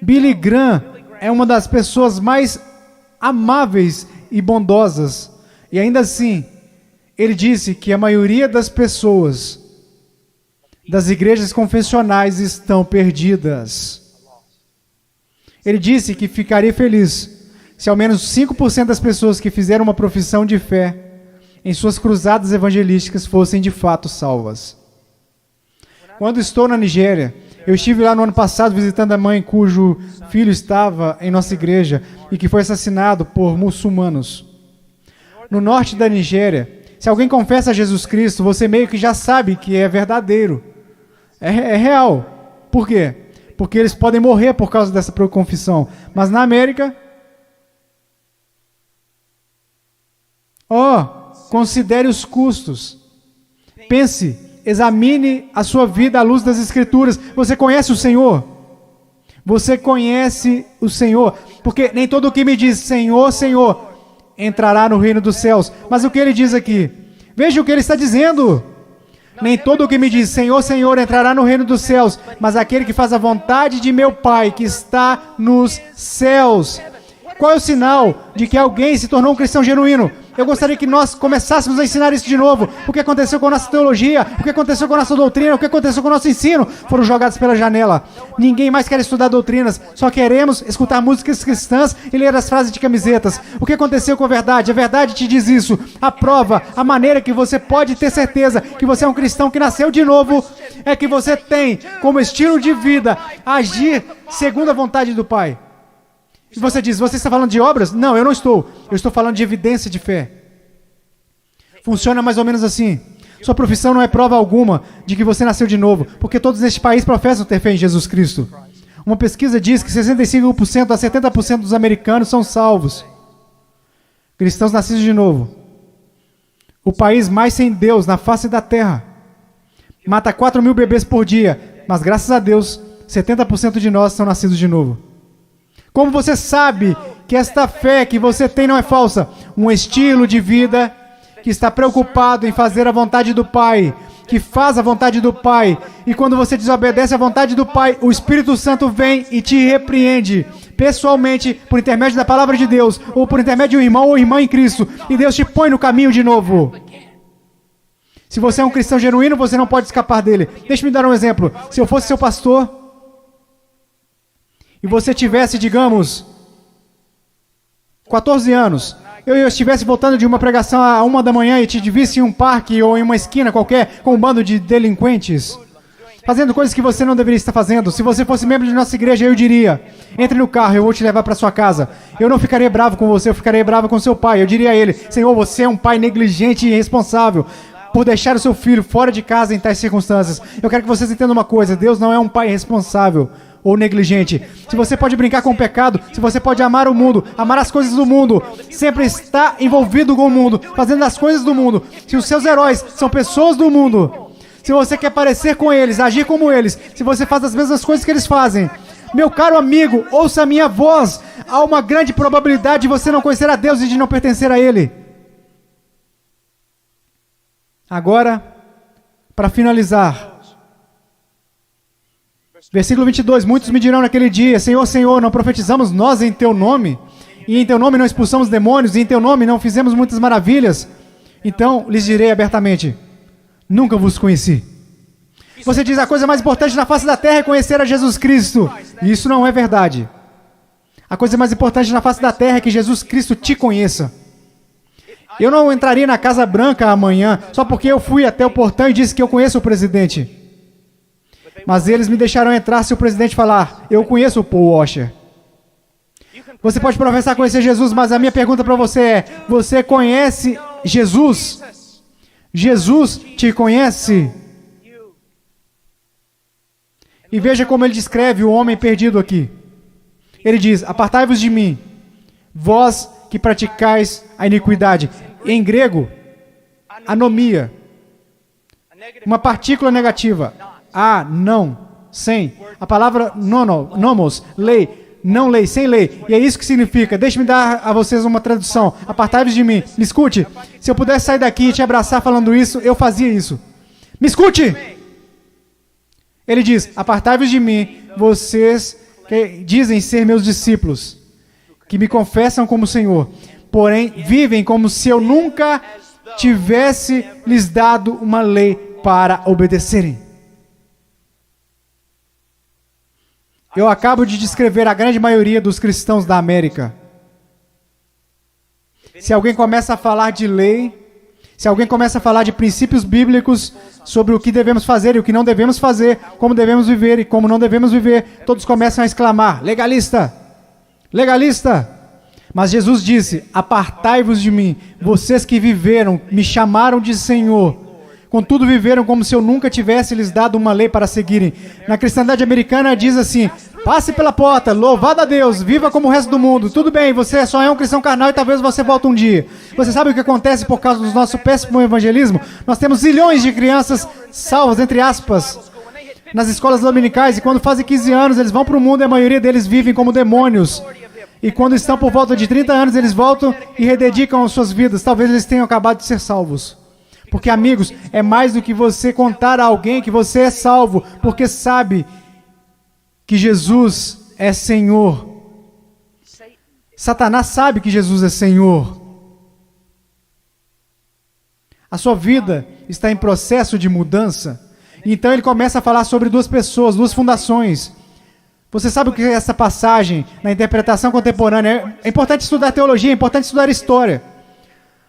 Billy Graham é uma das pessoas mais amáveis e bondosas. E ainda assim, ele disse que a maioria das pessoas das igrejas confessionais estão perdidas. Ele disse que ficaria feliz se ao menos 5% das pessoas que fizeram uma profissão de fé em suas cruzadas evangelísticas fossem de fato salvas. Quando estou na Nigéria, eu estive lá no ano passado visitando a mãe cujo filho estava em nossa igreja e que foi assassinado por muçulmanos. No norte da Nigéria, se alguém confessa a Jesus Cristo, você meio que já sabe que é verdadeiro. É real. Por quê? Porque eles podem morrer por causa dessa confissão. Mas na América, considere os custos. Pense, examine a sua vida à luz das Escrituras. Você conhece o Senhor? Você conhece o Senhor? Porque nem todo o que me diz Senhor, Senhor entrará no reino dos céus. Mas o que ele diz aqui? Veja o que ele está dizendo. Nem todo o que me diz Senhor, Senhor entrará no reino dos céus, mas aquele que faz a vontade de meu Pai que está nos céus. Qual é o sinal de que alguém se tornou um cristão genuíno? Eu gostaria que nós começássemos a ensinar isso de novo. O que aconteceu com a nossa teologia, o que aconteceu com a nossa doutrina, o que aconteceu com o nosso ensino, foram jogados pela janela. Ninguém mais quer estudar doutrinas, só queremos escutar músicas cristãs e ler as frases de camisetas. O que aconteceu com a verdade? A verdade te diz isso. A prova, a maneira que você pode ter certeza que você é um cristão que nasceu de novo, é que você tem como estilo de vida agir segundo a vontade do Pai. E você diz, você está falando de obras? Não, eu não estou. Eu estou falando de evidência de fé. Funciona mais ou menos assim. Sua profissão não é prova alguma de que você nasceu de novo, porque todos neste país professam ter fé em Jesus Cristo. Uma pesquisa diz que 65% a 70% dos americanos são salvos. Cristãos nascidos de novo. O país mais sem Deus na face da terra. Mata 4 mil bebês por dia, mas graças a Deus, 70% de nós são nascidos de novo. Como você sabe que esta fé que você tem não é falsa? Um estilo de vida que está preocupado em fazer a vontade do Pai, que faz a vontade do Pai. E quando você desobedece à vontade do Pai, o Espírito Santo vem e te repreende pessoalmente, por intermédio da palavra de Deus, ou por intermédio de um irmão ou irmã em Cristo, e Deus te põe no caminho de novo. Se você é um cristão genuíno, você não pode escapar dele. Deixe-me dar um exemplo. Se eu fosse seu pastor e você tivesse, digamos, 14 anos, eu estivesse voltando de uma pregação à 1 da manhã e te visse em um parque ou em uma esquina qualquer com um bando de delinquentes, fazendo coisas que você não deveria estar fazendo. Se você fosse membro de nossa igreja, eu diria, entre no carro, eu vou te levar para sua casa. Eu não ficaria bravo com você, eu ficaria bravo com seu pai. Eu diria a ele, Senhor, você é um pai negligente e irresponsável por deixar o seu filho fora de casa em tais circunstâncias. Eu quero que vocês entendam uma coisa, Deus não é um pai irresponsável ou negligente. Se você pode brincar com o pecado, se você pode amar o mundo, amar as coisas do mundo, sempre está envolvido com o mundo, fazendo as coisas do mundo. Se os seus heróis são pessoas do mundo, se você quer parecer com eles, agir como eles, se você faz as mesmas coisas que eles fazem, meu caro amigo, ouça a minha voz. Há uma grande probabilidade de você não conhecer a Deus e de não pertencer a Ele. Agora, para finalizar, Versículo 22, muitos me dirão naquele dia, Senhor, Senhor, não profetizamos nós em Teu nome? E em Teu nome não expulsamos demônios? E em Teu nome não fizemos muitas maravilhas? Então lhes direi abertamente, nunca vos conheci. Você diz, a coisa mais importante na face da terra é conhecer a Jesus Cristo. E isso não é verdade. A coisa mais importante na face da terra é que Jesus Cristo te conheça. Eu não entraria na Casa Branca amanhã só porque eu fui até o portão e disse que eu conheço o presidente. Mas eles me deixarão entrar se o presidente falar, eu conheço o Paul Washer. Você pode professar conhecer Jesus, mas a minha pergunta para você é, você conhece Jesus? Jesus te conhece? E veja como ele descreve o homem perdido aqui. Ele diz, apartai-vos de mim, vós que praticais a iniquidade. Em grego, anomia, uma partícula negativa. Não, sem. A palavra nomos, lei, não lei, sem lei. E é isso que significa. Deixe-me dar a vocês uma tradução. Apartai-vos de mim. Me escute. Se eu pudesse sair daqui e te abraçar falando isso, eu fazia isso. Me escute! Ele diz, apartai-vos de mim, vocês que dizem ser meus discípulos, que me confessam como Senhor, porém vivem como se eu nunca tivesse lhes dado uma lei para obedecerem. Eu acabo de descrever a grande maioria dos cristãos da América. Se alguém começa a falar de lei, se alguém começa a falar de princípios bíblicos sobre o que devemos fazer e o que não devemos fazer, como devemos viver e como não devemos viver, todos começam a exclamar, legalista, legalista. Mas Jesus disse, apartai-vos de mim, vocês que viveram, me chamaram de Senhor, contudo viveram como se eu nunca tivesse lhes dado uma lei para seguirem. Na cristandade americana diz assim, passe pela porta, louvado a Deus, viva como o resto do mundo. Tudo bem, você só é um cristão carnal e talvez você volte um dia. Você sabe o que acontece por causa do nosso péssimo evangelismo? Nós temos zilhões de crianças salvas, entre aspas, nas escolas dominicais, e quando fazem 15 anos eles vão para o mundo e a maioria deles vivem como demônios. E quando estão por volta de 30 anos eles voltam e rededicam as suas vidas. Talvez eles tenham acabado de ser salvos. Porque, amigos, é mais do que você contar a alguém que você é salvo, porque sabe que Jesus é Senhor. Satanás sabe que Jesus é Senhor. A sua vida está em processo de mudança. Então ele começa a falar sobre duas pessoas, duas fundações. Você sabe o que é essa passagem na interpretação contemporânea? É importante estudar teologia, é importante estudar história.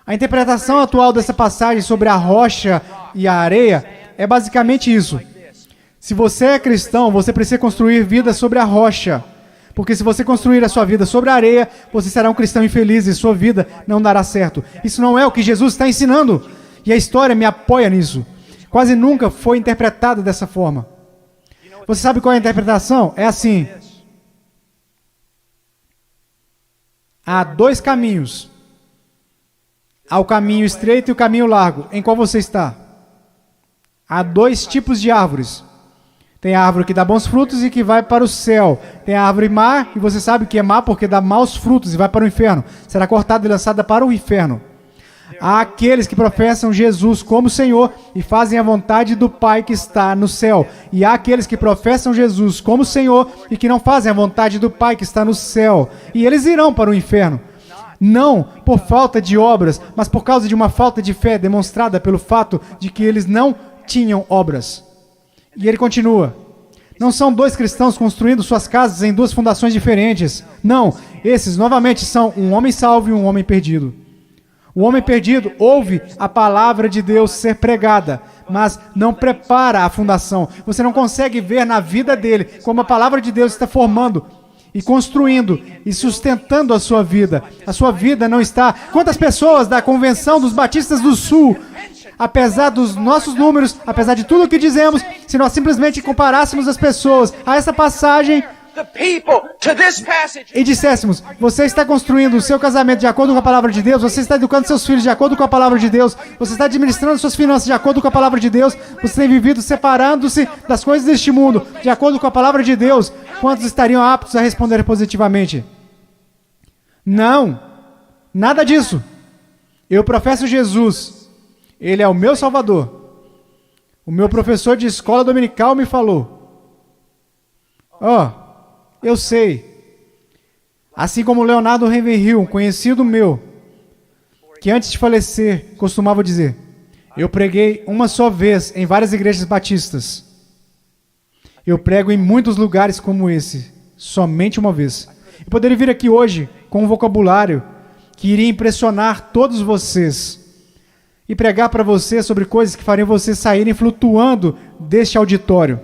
A interpretação atual dessa passagem sobre a rocha e a areia é basicamente isso. Se você é cristão, você precisa construir vida sobre a rocha. Porque se você construir a sua vida sobre a areia, você será um cristão infeliz e sua vida não dará certo. Isso não é o que Jesus está ensinando. E a história me apoia nisso. Quase nunca foi interpretado dessa forma. Você sabe qual é a interpretação? É assim. Há dois caminhos. Há o caminho estreito e o caminho largo. Em qual você está? Há dois tipos de árvores. Tem a árvore que dá bons frutos e que vai para o céu. Tem a árvore má, e você sabe que é má porque dá maus frutos e vai para o inferno. Será cortada e lançada para o inferno. Há aqueles que professam Jesus como Senhor e fazem a vontade do Pai que está no céu. E há aqueles que professam Jesus como Senhor e que não fazem a vontade do Pai que está no céu. E eles irão para o inferno. Não por falta de obras, mas por causa de uma falta de fé demonstrada pelo fato de que eles não tinham obras. E ele continua. Não são dois cristãos construindo suas casas em duas fundações diferentes. Não, esses novamente são um homem salvo e um homem perdido. O homem perdido ouve a palavra de Deus ser pregada, mas não prepara a fundação. Você não consegue ver na vida dele como a palavra de Deus está formando e construindo e sustentando a sua vida. A sua vida não está... Quantas pessoas da Convenção dos Batistas do Sul, apesar dos nossos números, apesar de tudo o que dizemos, se nós simplesmente comparássemos as pessoas a essa passagem e disséssemos, você está construindo o seu casamento de acordo com a palavra de Deus, você está educando seus filhos de acordo com a palavra de Deus, você está administrando suas finanças de acordo com a palavra de Deus, você tem vivido separando-se das coisas deste mundo de acordo com a palavra de Deus, quantos estariam aptos a responder positivamente? Não, nada disso. Eu professo Jesus, Ele é o meu Salvador. O meu professor de escola dominical me falou. Eu sei. Assim como Leonardo Ravenhill, um conhecido meu, que antes de falecer costumava dizer: eu preguei uma só vez em várias igrejas batistas. Eu prego em muitos lugares como esse, somente uma vez. Eu poderia vir aqui hoje com um vocabulário que iria impressionar todos vocês e pregar para vocês sobre coisas que fariam vocês saírem flutuando deste auditório.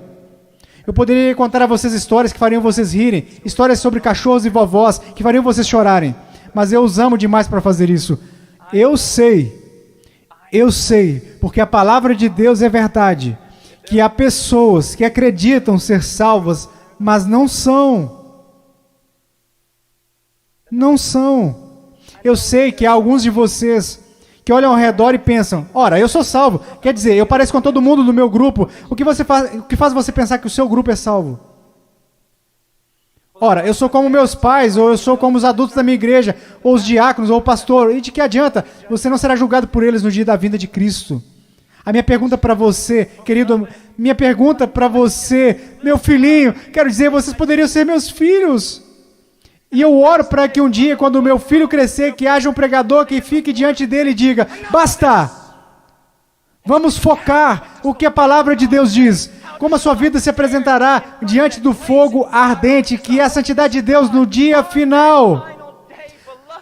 Eu poderia contar a vocês histórias que fariam vocês rirem, histórias sobre cachorros e vovós que fariam vocês chorarem, mas eu os amo demais para fazer isso. Eu sei, porque a palavra de Deus é verdade, que há pessoas que acreditam ser salvas, mas não são. Não são. Eu sei que há alguns de vocês que olham ao redor e pensam: ora, eu sou salvo. Quer dizer, eu pareço com todo mundo do meu grupo. O que faz você pensar que o seu grupo é salvo? Ora, eu sou como meus pais, ou eu sou como os adultos da minha igreja, ou os diáconos, ou o pastor. E de que adianta? Você não será julgado por eles no dia da vinda de Cristo. A minha pergunta para você, querido, minha pergunta para você, meu filhinho, quero dizer, vocês poderiam ser meus filhos. E eu oro para que um dia, quando o meu filho crescer, que haja um pregador que fique diante dele e diga: basta, vamos focar o que a palavra de Deus diz. Como a sua vida se apresentará diante do fogo ardente, que é a santidade de Deus no dia final.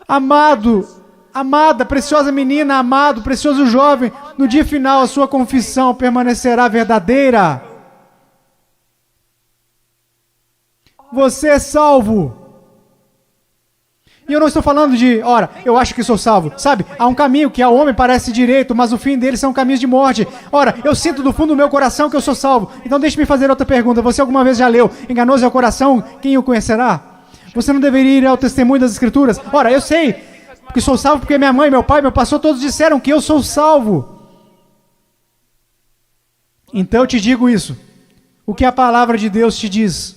Amado, amada, preciosa menina, amado, precioso jovem, no dia final a sua confissão permanecerá verdadeira. Você é salvo. E eu não estou falando de, ora, eu acho que sou salvo. Sabe, há um caminho que ao homem parece direito, mas o fim dele são caminhos de morte. Ora, eu sinto do fundo do meu coração que eu sou salvo. Então deixe-me fazer outra pergunta. Você alguma vez já leu Enganoso é o coração, quem o conhecerá? Você não deveria ir ao testemunho das Escrituras? Ora, eu sei que sou salvo porque minha mãe, meu pai, meu pastor, todos disseram que eu sou salvo. Então eu te digo isso. O que a palavra de Deus te diz?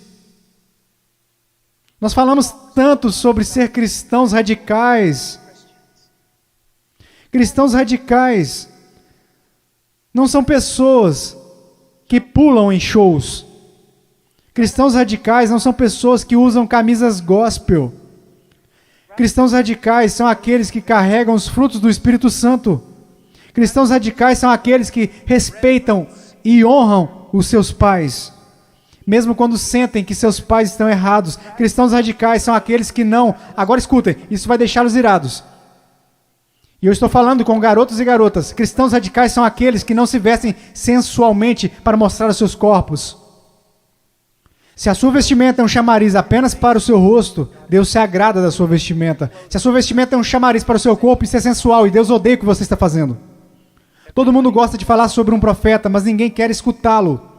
Nós falamos tanto sobre ser cristãos radicais. Cristãos radicais não são pessoas que pulam em shows. Cristãos radicais não são pessoas que usam camisas gospel. Cristãos radicais são aqueles que carregam os frutos do Espírito Santo. Cristãos radicais são aqueles que respeitam e honram os seus pais, mesmo quando sentem que seus pais estão errados. Cristãos radicais são aqueles que não... Agora escutem, isso vai deixá-los irados. E eu estou falando com garotos e garotas. Cristãos radicais são aqueles que não se vestem sensualmente para mostrar os seus corpos. Se a sua vestimenta é um chamariz apenas para o seu rosto, Deus se agrada da sua vestimenta. Se a sua vestimenta é um chamariz para o seu corpo, isso é sensual e Deus odeia o que você está fazendo. Todo mundo gosta de falar sobre um profeta, mas ninguém quer escutá-lo.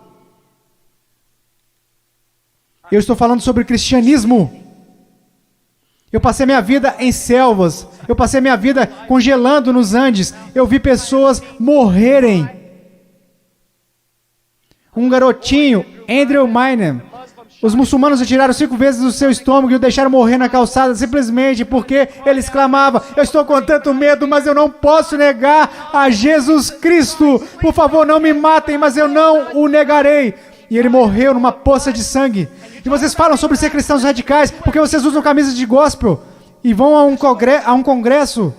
Eu estou falando sobre cristianismo. Eu passei minha vida em selvas. Eu passei minha vida congelando nos Andes. Eu vi pessoas morrerem. Um garotinho, Andrew Minem. Os muçulmanos retiraram 5 vezes do seu estômago e o deixaram morrer na calçada simplesmente porque ele exclamava: eu estou com tanto medo, mas eu não posso negar a Jesus Cristo. Por favor, não me matem, mas eu não o negarei. E ele morreu numa poça de sangue. E vocês falam sobre ser cristãos radicais porque vocês usam camisas de gospel e vão a um congresso.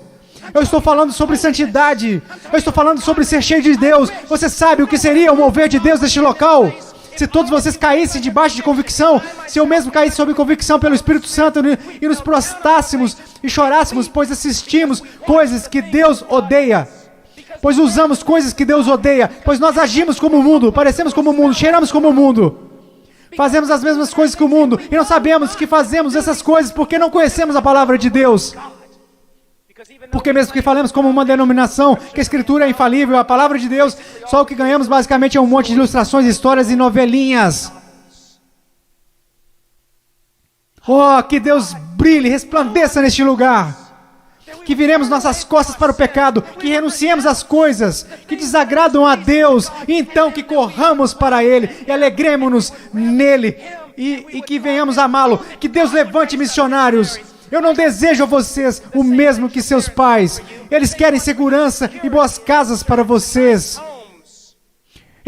Eu estou falando sobre santidade. Eu estou falando sobre ser cheio de Deus. Você sabe o que seria o mover de Deus neste local? Se todos vocês caíssem debaixo de convicção, se eu mesmo caísse sob convicção pelo Espírito Santo e nos prostássemos e chorássemos, pois assistimos coisas que Deus odeia. Pois usamos coisas que Deus odeia, pois nós agimos como o mundo, parecemos como o mundo, cheiramos como o mundo, fazemos as mesmas coisas que o mundo, e não sabemos que fazemos essas coisas porque não conhecemos a palavra de Deus. Porque mesmo que falemos como uma denominação, que a Escritura é infalível, a palavra de Deus, só o que ganhamos basicamente é um monte de ilustrações, histórias e novelinhas. Oh, que Deus brilhe, resplandeça neste lugar. Que viremos nossas costas para o pecado, que renunciemos às coisas que desagradam a Deus, e então que corramos para Ele e alegremos-nos nele, e que venhamos amá-lo. Que Deus levante missionários. Eu não desejo a vocês o mesmo que seus pais. Eles querem segurança e boas casas para vocês.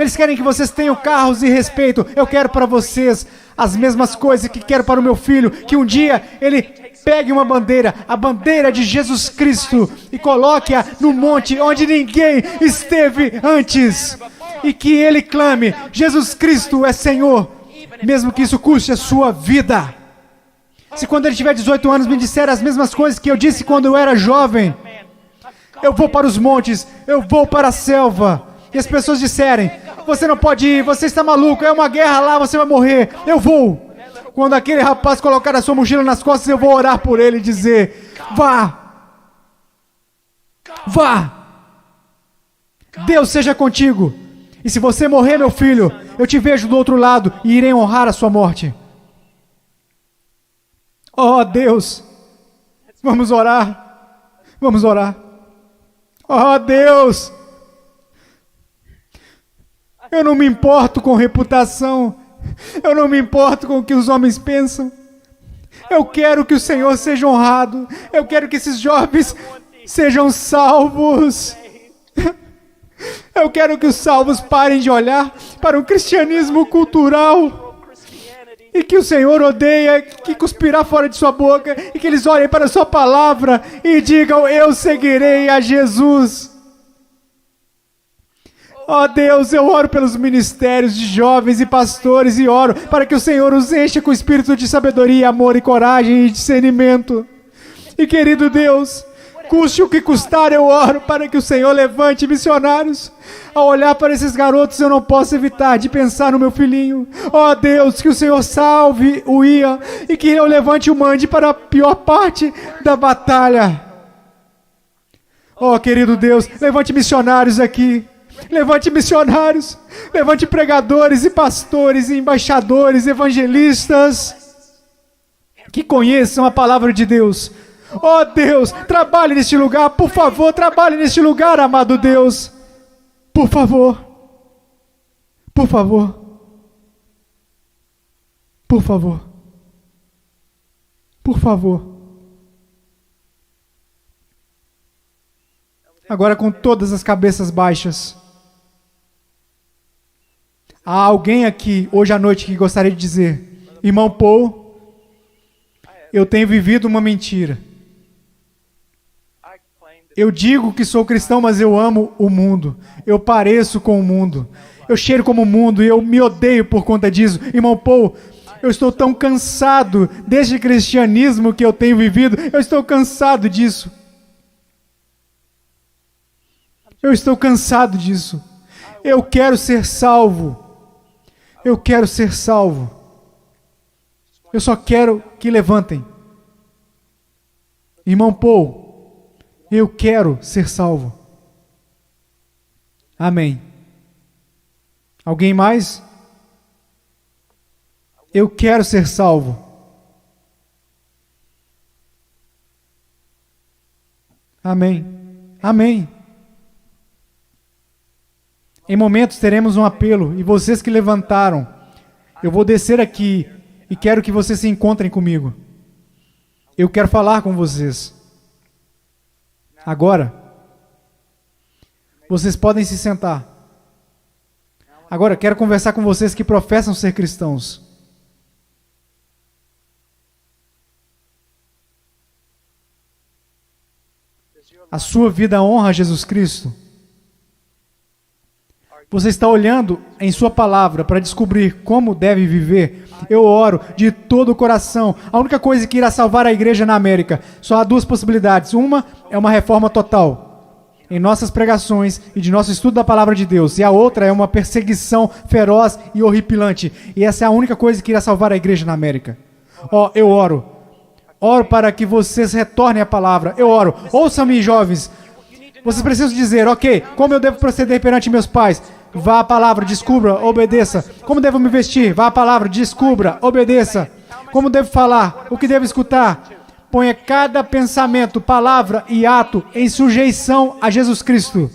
Eles querem que vocês tenham carros e respeito. Eu quero para vocês as mesmas coisas que quero para o meu filho, que um dia ele pegue uma bandeira, a bandeira de Jesus Cristo, e coloque-a no monte onde ninguém esteve antes, e que ele clame: Jesus Cristo é Senhor, mesmo que isso custe a sua vida. Se quando ele tiver 18 anos me disser as mesmas coisas que eu disse quando eu era jovem, eu vou para os montes, eu vou para a selva, e as pessoas disserem: você não pode ir, você está maluco, é uma guerra lá, você vai morrer. Eu vou. Quando aquele rapaz colocar a sua mochila nas costas, eu vou orar por ele e dizer: vá. Vá. Deus seja contigo. E se você morrer, meu filho, eu te vejo do outro lado e irei honrar a sua morte. Oh, Deus. Vamos orar. Vamos orar. Oh, Deus. Eu não me importo com reputação. Eu não me importo com o que os homens pensam. Eu quero que o Senhor seja honrado. Eu quero que esses jovens sejam salvos. Eu quero que os salvos parem de olhar para o cristianismo cultural e que o Senhor odeia, que cuspirá fora de sua boca, e que eles olhem para a sua palavra e digam: eu seguirei a Jesus. Ó Deus, eu oro pelos ministérios de jovens e pastores e oro para que o Senhor os encha com espírito de sabedoria, amor e coragem e discernimento. E querido Deus, custe o que custar, eu oro para que o Senhor levante missionários. Ao olhar para esses garotos, eu não posso evitar de pensar no meu filhinho. Ó Deus, que o Senhor salve o Ian e que eu levante o mande para a pior parte da batalha. Ó querido Deus, levante missionários aqui. Levante missionários, levante pregadores e pastores e embaixadores, evangelistas que conheçam a palavra de Deus. Oh Deus, trabalhe neste lugar, por favor, trabalhe neste lugar, amado Deus. Por favor, por favor, por favor, por favor. Agora com todas as cabeças baixas. Há alguém aqui hoje à noite que gostaria de dizer: irmão Paul, eu tenho vivido uma mentira. Eu digo que sou cristão, mas eu amo o mundo. Eu pareço com o mundo. Eu cheiro como o mundo e eu me odeio por conta disso. Irmão Paul, eu estou tão cansado deste cristianismo que eu tenho vivido. Eu estou cansado disso. Eu estou cansado disso. Eu quero ser salvo. Eu quero ser salvo. Eu só quero que levantem. Irmão Paul, eu quero ser salvo. Amém. Alguém mais? Eu quero ser salvo. Amém. Amém. Em momentos teremos um apelo, e vocês que levantaram, eu vou descer aqui e quero que vocês se encontrem comigo. Eu quero falar com vocês. Agora, vocês podem se sentar. Agora, quero conversar com vocês que professam ser cristãos. A sua vida honra a Jesus Cristo? Você está olhando em sua palavra para descobrir como deve viver? Eu oro de todo o coração. A única coisa que irá salvar a igreja na América, só há duas possibilidades. Uma é uma reforma total em nossas pregações e de nosso estudo da palavra de Deus. E a outra é uma perseguição feroz e horripilante. E essa é a única coisa que irá salvar a igreja na América. Eu oro. Oro para que vocês retornem à palavra. Eu oro. Ouçam-me, jovens. Vocês precisam dizer: ok, como eu devo proceder perante meus pais? Vá à palavra, descubra, obedeça. Como devo me vestir? Vá à palavra, descubra, obedeça. Como devo falar? O que devo escutar? Ponha cada pensamento, palavra e ato em sujeição a Jesus Cristo.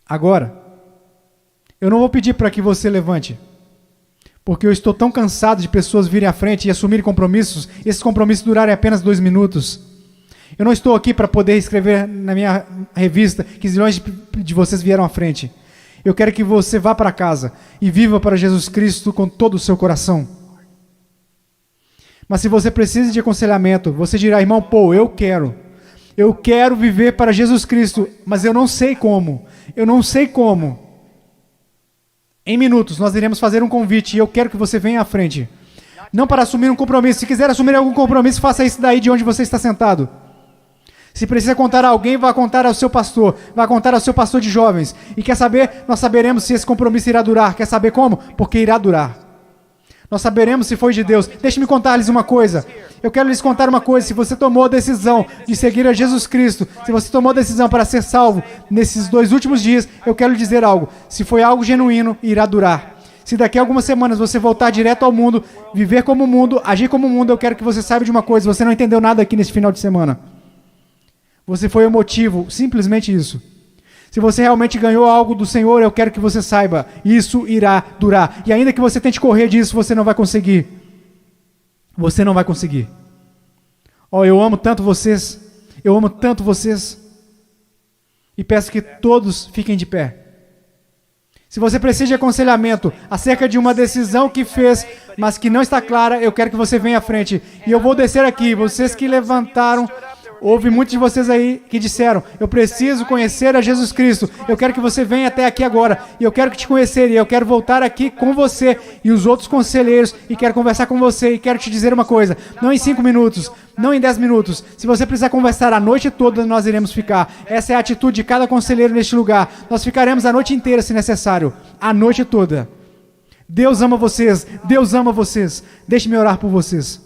Agora, eu não vou pedir para que você levante, porque eu estou tão cansado de pessoas virem à frente e assumirem compromissos, e esses compromissos durarem apenas 2 minutos. Eu não estou aqui para poder escrever na minha revista que zilhões de vocês vieram à frente. Eu quero que você vá para casa e viva para Jesus Cristo com todo o seu coração. Mas se você precisa de aconselhamento, você dirá, irmão Paul, eu quero viver para Jesus Cristo, mas eu não sei como. Em minutos nós iremos fazer um convite e eu quero que você venha à frente. Não para assumir um compromisso. Se quiser assumir algum compromisso, faça isso daí de onde você está sentado. Se precisa contar a alguém, vá contar ao seu pastor. Vá contar ao seu pastor de jovens. E quer saber? Nós saberemos se esse compromisso irá durar. Quer saber como? Porque irá durar. Nós saberemos se foi de Deus. Deixe-me contar-lhes uma coisa. Eu quero lhes contar uma coisa. Se você tomou a decisão de seguir a Jesus Cristo, se você tomou a decisão para ser salvo nesses 2 últimos dias, eu quero lhe dizer algo. Se foi algo genuíno, irá durar. Se daqui a algumas semanas você voltar direto ao mundo, viver como o mundo, agir como o mundo, eu quero que você saiba de uma coisa. Você não entendeu nada aqui nesse final de semana. Você foi o motivo, simplesmente isso. Se você realmente ganhou algo do Senhor, eu quero que você saiba, isso irá durar. E ainda que você tente correr disso, você não vai conseguir. Você não vai conseguir. Eu amo tanto vocês. E peço que todos fiquem de pé. Se você precisa de aconselhamento acerca de uma decisão que fez, mas que não está clara, eu quero que você venha à frente. E eu vou descer aqui. Vocês que levantaram, houve muitos de vocês aí que disseram, eu preciso conhecer a Jesus Cristo. Eu quero que você venha até aqui agora. E eu quero te conhecer. E eu quero voltar aqui com você e os outros conselheiros. E quero conversar com você. E quero te dizer uma coisa. Não em 5 minutos. Não em 10 minutos. Se você precisar conversar a noite toda, nós iremos ficar. Essa é a atitude de cada conselheiro neste lugar. Nós ficaremos a noite inteira, se necessário. A noite toda. Deus ama vocês. Deus ama vocês. Deixe-me orar por vocês.